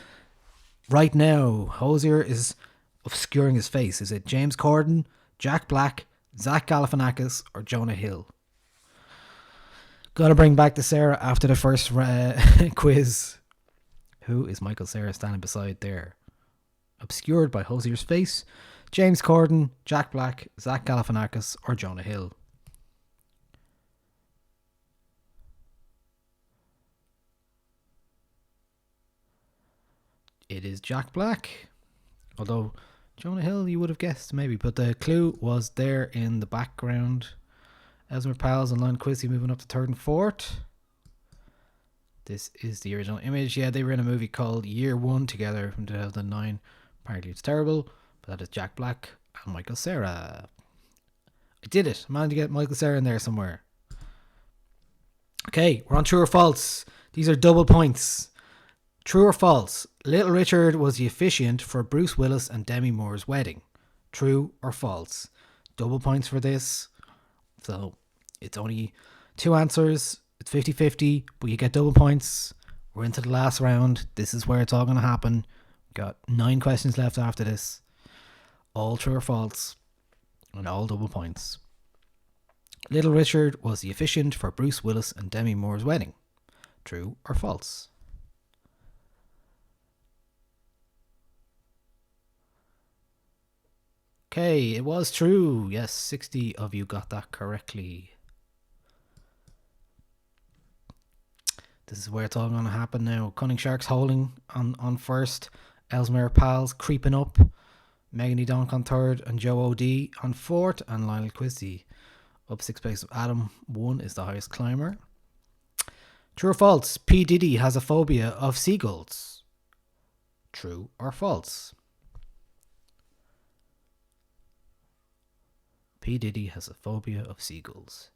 right now? Hozier is obscuring his face. Is it James Corden, Jack Black, Zach Galifianakis, or Jonah Hill? Gotta bring back the Cera after the first quiz. Who is Michael Cera standing beside there? Obscured by Hozier's face. James Corden, Jack Black, Zach Galifianakis, or Jonah Hill? It is Jack Black. Although Jonah Hill you would have guessed maybe, but the clue was there in the background. Ellesmere Pals and Lionel Quisty moving up to 3rd and 4th. This is the original image. Yeah, they were in a movie called Year One together from 2009. Apparently it's terrible, But that is Jack Black and Michael Cera. I did it. I managed to get Michael Cera in there somewhere. Okay, we're on true or false. These are double points. True or false? Little Richard was the officiant for Bruce Willis and Demi Moore's wedding. True or false? Double points for this. So it's only 2 answers. It's 50-50, but you get double points. We're into the last round. This is where it's all going to happen. Got 9 questions left after this. All true or false. And all double points. Little Richard was the officiant for Bruce Willis and Demi Moore's wedding. True or false? Okay, it was true. Yes, 60 of you got that correctly. This is where it's all going to happen now. Cunning Sharks holding on first. Ellesmere Pals creeping up. Megan Donk on third. And Joe O.D. on fourth. And Lionel Quizzy up 6 places. Adam 1 is the highest climber. True or false? P. Diddy has a phobia of seagulls. True or false? P. Diddy has a phobia of seagulls.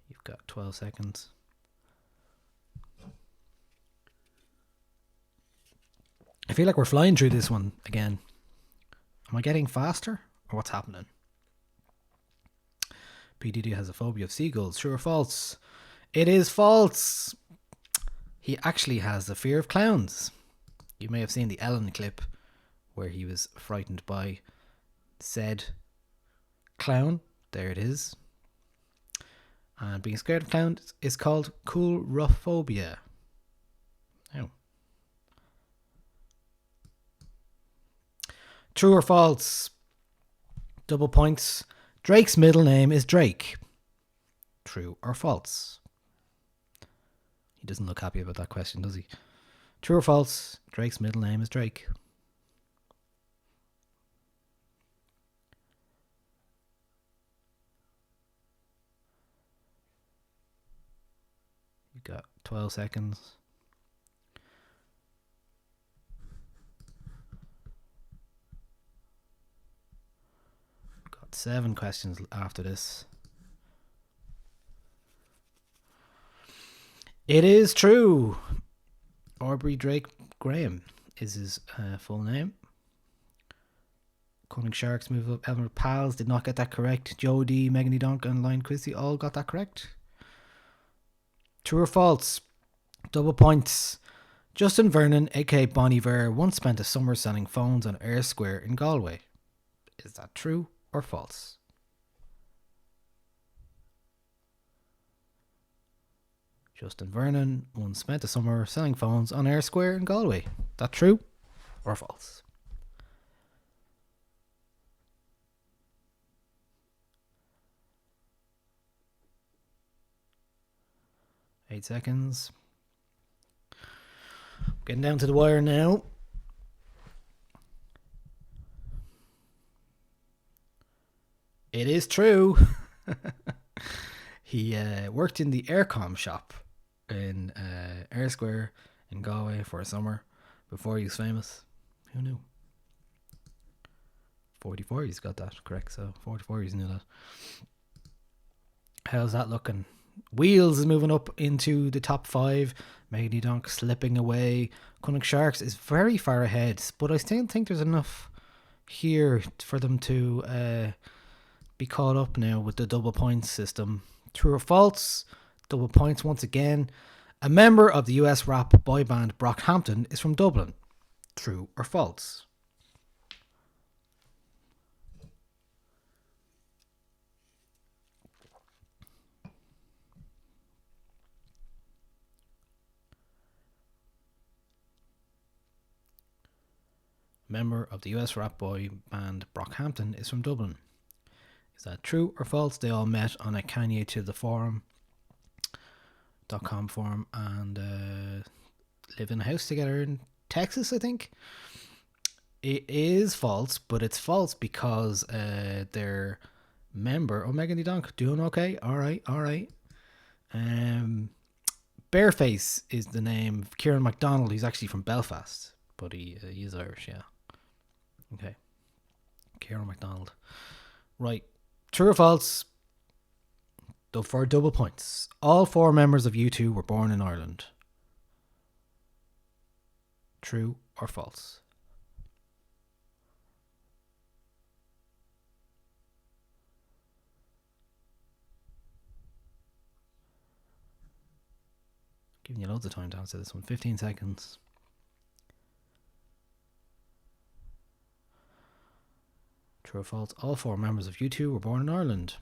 You've got 12 seconds. I feel like we're flying through this one again. Am I getting faster? Or what's happening? P. Diddy has a phobia of seagulls. True or false? It is false. He actually has a fear of clowns. You may have seen the Ellen clip where he was frightened by said clown. There it is. And being scared of clowns is called coulrophobia. Oh. True or false? Double points. Drake's middle name is Drake. True or false? He doesn't look happy about that question, does he? True or false? Drake's middle name is Drake. You got 12 seconds. Got 7 questions after this. It is true. Aubrey Drake Graham is his full name. Cunning Sharks move up. Elmer Pals did not get that correct. Jody, Megan Donk and Lion Quizzy all got that correct. True or false? Double points. Justin Vernon, aka Bon Iver, once spent a summer selling phones on Eyre Square in Galway. Is that true or false? Justin Vernon once spent a summer selling phones on Eyre Square in Galway. That true or false? Eight seconds. Getting down to the wire now. It is true. He worked in the Aircom shop in Eyre Square in Galway for a summer before he was famous. Who knew? 44, he's got that correct. So 44, he's knew that. How's that looking? Wheels is moving up into the top 5. Megan Donk slipping away. Cunning Sharks is very far ahead, but I still think there's enough here for them to be caught up now with the double points system. True or false? Double points once again. A member of the US rap boy band Brockhampton is from Dublin. True or false? Member of the US rap boy band Brockhampton is from Dublin. Is that true or false? They all met on a Kanye to the forum.com forum and live in a house together in Texas, I think. It is false, but it's false because their member, Megan Donk, doing okay. All right. Bareface is the name of Kieran MacDonald. He's actually from Belfast, but he is Irish, yeah. Okay. Kieran MacDonald. Right. True or false? For double points. All 4 members of U2 were born in Ireland. True or false? Giving you loads of time to answer this one. 15 seconds. True or false? All 4 members of U2 were born in Ireland.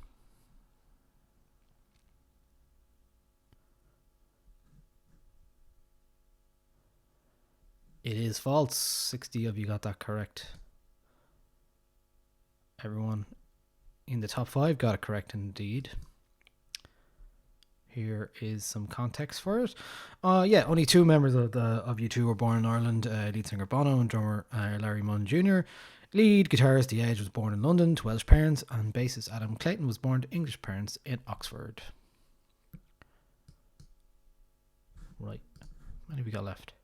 It is false. 60 of you got that correct. Everyone in the top 5 got it correct indeed. Here is some context for it. Yeah, only 2 members of U2 were born in Ireland. Lead singer Bono and drummer Larry Munn Jr. Lead guitarist The Edge was born in London to Welsh parents, and bassist Adam Clayton was born to English parents in Oxford. Right. How many have we got left?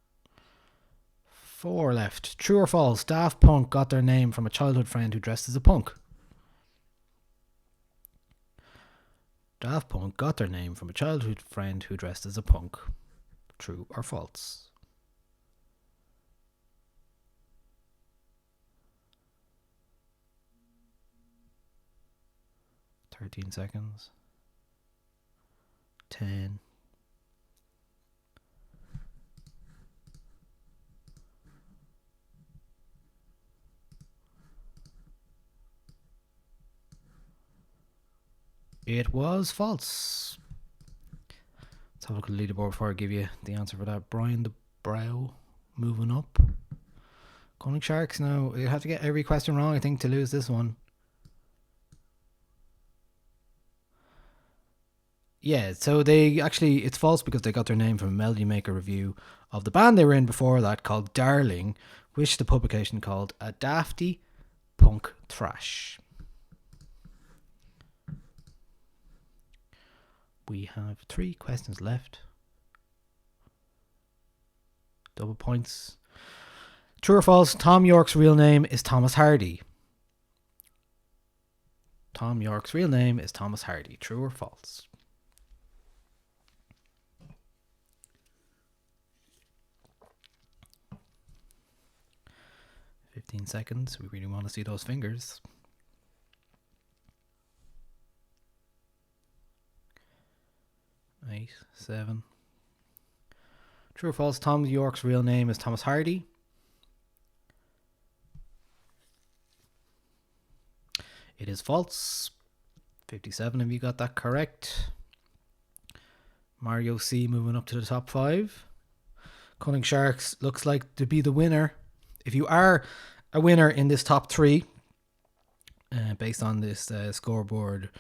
4 left. True or false? Daft Punk got their name from a childhood friend who dressed as a punk. Daft Punk got their name from a childhood friend who dressed as a punk. True or false? "13 seconds. 10. It was false. Let's have a look at the leaderboard before I give you the answer for that. Brian the Brow moving up. Cunning Sharks now. You have to get every question wrong, I think, to lose this one. Yeah, so it's false because they got their name from a Melody Maker review of the band they were in before that called Darling, which the publication called a dafty punk thrash. We have 3 questions left. Double points. True or false? Tom York's real name is Thomas Hardy. Tom York's real name is Thomas Hardy. True or false? "15 seconds. We really want to see those fingers. 8, 7. True or false? Tom York's real name is Thomas Hardy. It is false. 57 of you got that correct. Mario C moving up to the top 5. Cunning Sharks looks like to be the winner. If you are a winner in this top 3, based on this scoreboard,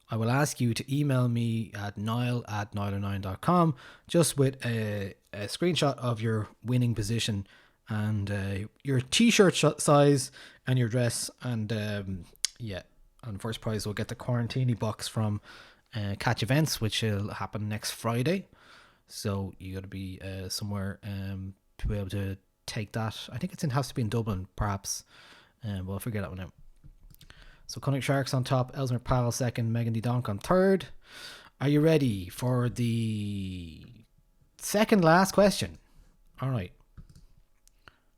I will ask you to email me at Niall@Nialler9.com just with a screenshot of your winning position and your t-shirt size and your dress. And yeah, and first prize will get the Quarantini box from Catch Events, which will happen next Friday. So you got to be somewhere to be able to take that. I think it has to be in Dublin, perhaps. We'll figure that one out. So Cunning Sharks on top, Elsmer Powell second, Megan Donk on third. Are you ready for the second last question? All right.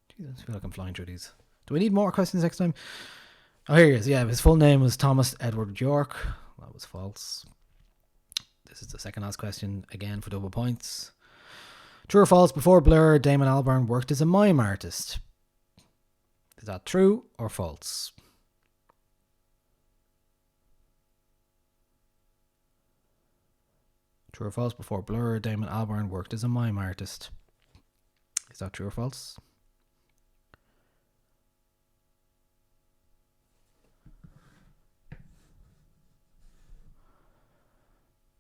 Jesus, I feel like I'm flying through these. Do we need more questions next time? Oh, here he is. Yeah, his full name was Thomas Edward York. That was false. This is the second last question, again for double points. True or false? Before Blur, Damon Albarn worked as a mime artist. Is that true or false? True or false? Before Blur, Damon Albarn worked as a mime artist. Is that true or false?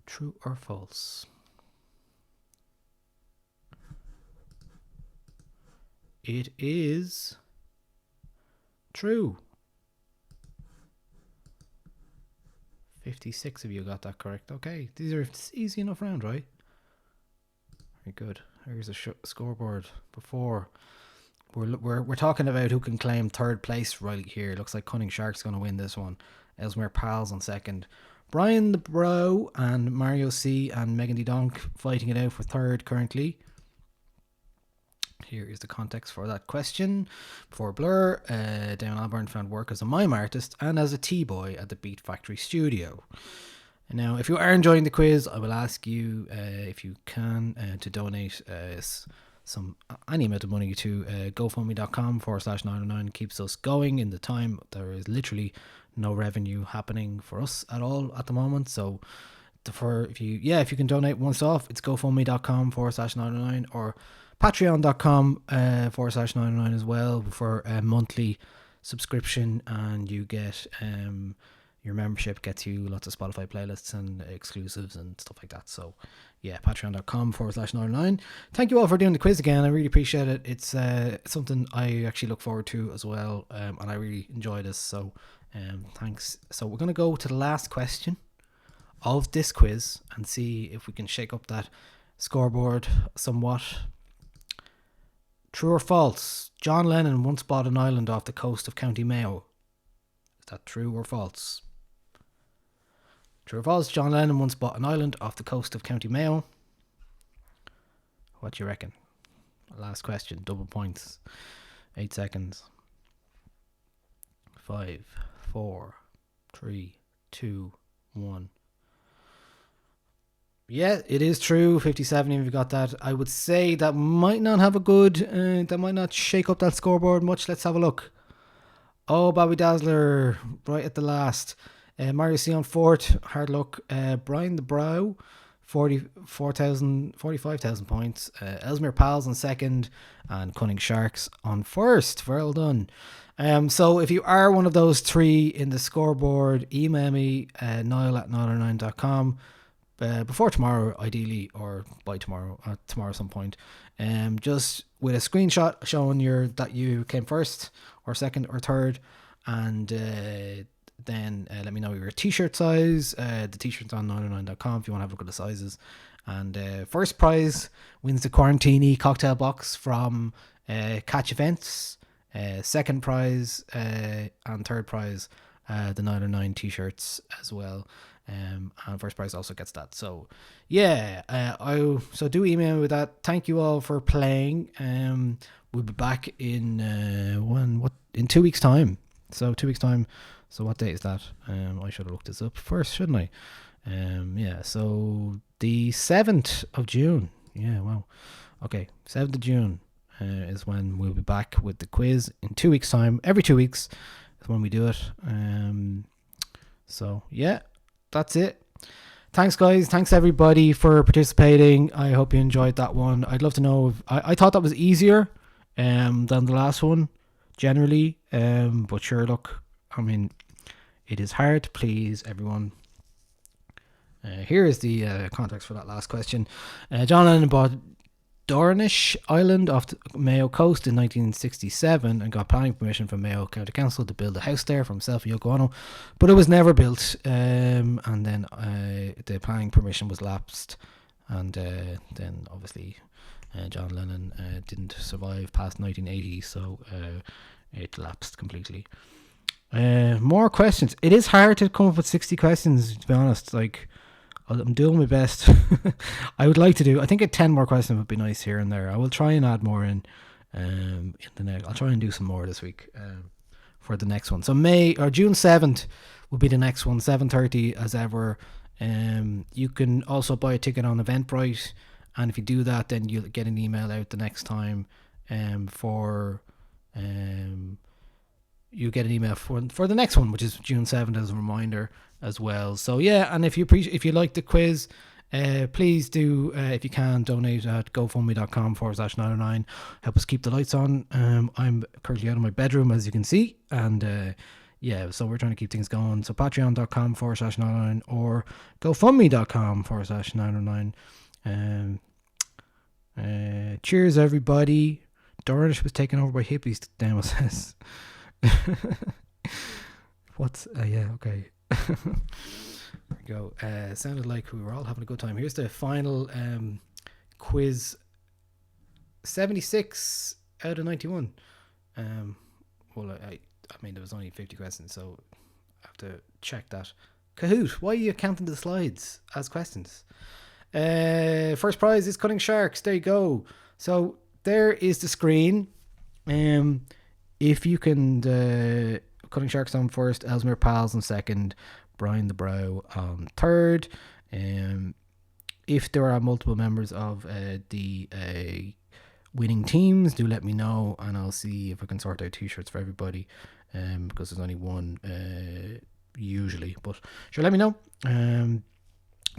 True or false? It is true. 56 of you got that correct. Okay, these are easy enough round, right? Very good. Here's a scoreboard before. We're talking about who can claim third place right here. Looks like Cunning Shark's going to win this one. Ellesmere Pals on second. Brian the Bro and Mario C and Megan D Donk fighting it out for third currently. Here is the context for that question. Before Blur, Down Alburn found work as a mime artist and as a T-boy at the Beat Factory studio. And now, if you are enjoying the quiz, I will ask you, if you can, to donate any amount of money to GoFundMe.com/909. Keeps us going in the time. There is literally no revenue happening for us at all at the moment. So, if you can donate once off, it's GoFundMe.com/909 or Patreon.com/909 as well for a monthly subscription, and you get your membership gets you lots of Spotify playlists and exclusives and stuff like that. So yeah, Patreon.com/909. Thank you all for doing the quiz again. I really appreciate it. It's something I actually look forward to as well, and I really enjoy this. So thanks. So we're going to go to the last question of this quiz and see if we can shake up that scoreboard somewhat. True or false? John Lennon once bought an island off the coast of County Mayo. Is that true or false? True or false? John Lennon once bought an island off the coast of County Mayo. What do you reckon? Last question. Double points. 8 seconds. 5, 4, 3, 2, 1. Yeah, it is true. 57 if you got that. I would say that might not have a good, that might not shake up that scoreboard much. Let's have a look. Oh, Bobby Dazzler, right at the last. Mario C on fourth, hard luck. Brian the Brow, 45,000 points. Ellesmere Pals on second, and Cunning Sharks on first. Well done. So if you are one of those three in the scoreboard, email me, Niall@Nialler9.com. Before tomorrow, ideally, or by tomorrow, some point, just with a screenshot showing that you came first or second or third, and then let me know your t-shirt size. The t-shirt's on 909.com if you want to have a look at the sizes. And first prize wins the Quarantini cocktail box from Catch Events. Second prize and third prize, the 909 t-shirts as well. And first prize also gets that. So yeah, so do email me with that. Thank you all for playing. We'll be back in 2 weeks time. So 2 weeks time. So what date is that? I should have looked this up first, shouldn't I? Yeah, so the 7th of June. Yeah, wow. Okay, 7th of June is when we'll be back with the quiz in 2 weeks time. Every 2 weeks is when we do it. So yeah, that's it. Thanks guys, thanks everybody for participating. I hope you enjoyed that one. I'd love to know if I thought that was easier than the last one generally, but sure, look, I mean, it is hard to please everyone. Here is the context for that last question. John Lennon bought Dornish Island off the Mayo coast in 1967 and got planning permission from Mayo County Council to build a house there for himself and Yoko Ono, but it was never built, and then the planning permission was lapsed, and then obviously John Lennon didn't survive past 1980, so it lapsed completely. More questions. It is hard to come up with 60 questions, to be honest. Like, I'm doing my best. I would like to do, I think 10 more questions would be nice here and there. I will try and add more in the next. I'll try and do some more this week for the next one. So June 7th will be the next one, 7:30 as ever. You can also buy a ticket on Eventbrite, and if you do that, then you'll get an email out the next time you get an email for the next one, which is June 7th as a reminder as well. So yeah, and if you like the quiz, please do, if you can, donate at GoFundMe.com/909. Help us keep the lights on. I'm currently out of my bedroom, as you can see, and yeah, so we're trying to keep things going. So Patreon.com/909 or GoFundMe.com/909. Cheers, everybody. Dornish was taken over by hippies, Demo says. What's yeah, okay. There we go. Sounded like we were all having a good time. Here's the final quiz 76 out of 91. Well, I mean, there was only 50 questions, so I have to check that. Kahoot, why are you counting the slides as questions? First prize is cutting sharks. There you go. So there is the screen. If you can, cutting sharks on first, Ellesmere Pals on second, Brian the Brow on third. If there are multiple members of the winning teams, do let me know, and I'll see if I can sort out t-shirts for everybody, because there's only one usually, but sure, let me know.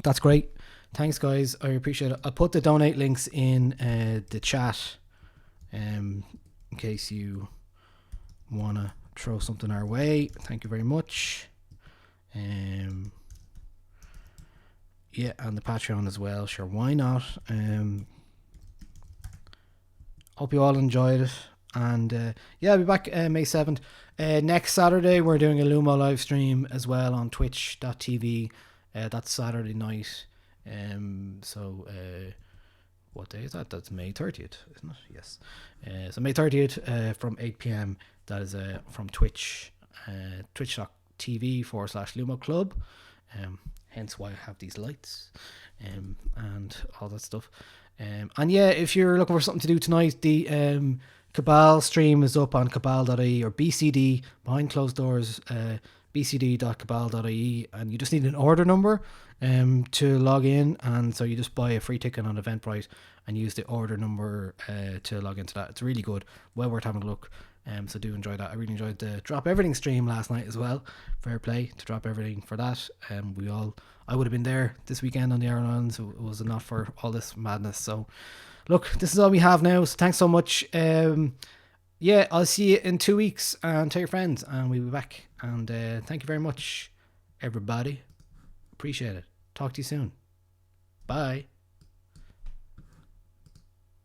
That's great. Thanks, guys. I appreciate it. I'll put the donate links in the chat, in case you want to throw something our way. Thank you very much. Yeah, and the Patreon as well. Sure, why not? Hope you all enjoyed it. And yeah, I'll be back May 7th. Next Saturday, we're doing a Lumo live stream as well on twitch.tv. That's Saturday night. So what day is that? That's May 30th, isn't it? Yes. So May 30th from 8 p.m. That is from Twitch, twitch.tv/Lumo Club. Hence why I have these lights and all that stuff. And yeah, if you're looking for something to do tonight, the Cabal stream is up on cabal.ie or BCD, behind closed doors, bcd.cabal.ie, and you just need an order number to log in, and so you just buy a free ticket on Eventbrite and use the order number to log into that. It's really good, well worth having a look. So do enjoy that. I really enjoyed the Drop Everything stream last night as well. Fair play to Drop Everything for that. I would have been there this weekend on the Aran Islands. It was not for all this madness. So look, this is all we have now. So thanks so much. Yeah, I'll see you in 2 weeks, and tell your friends, and we'll be back. And thank you very much, everybody. Appreciate it. Talk to you soon. Bye.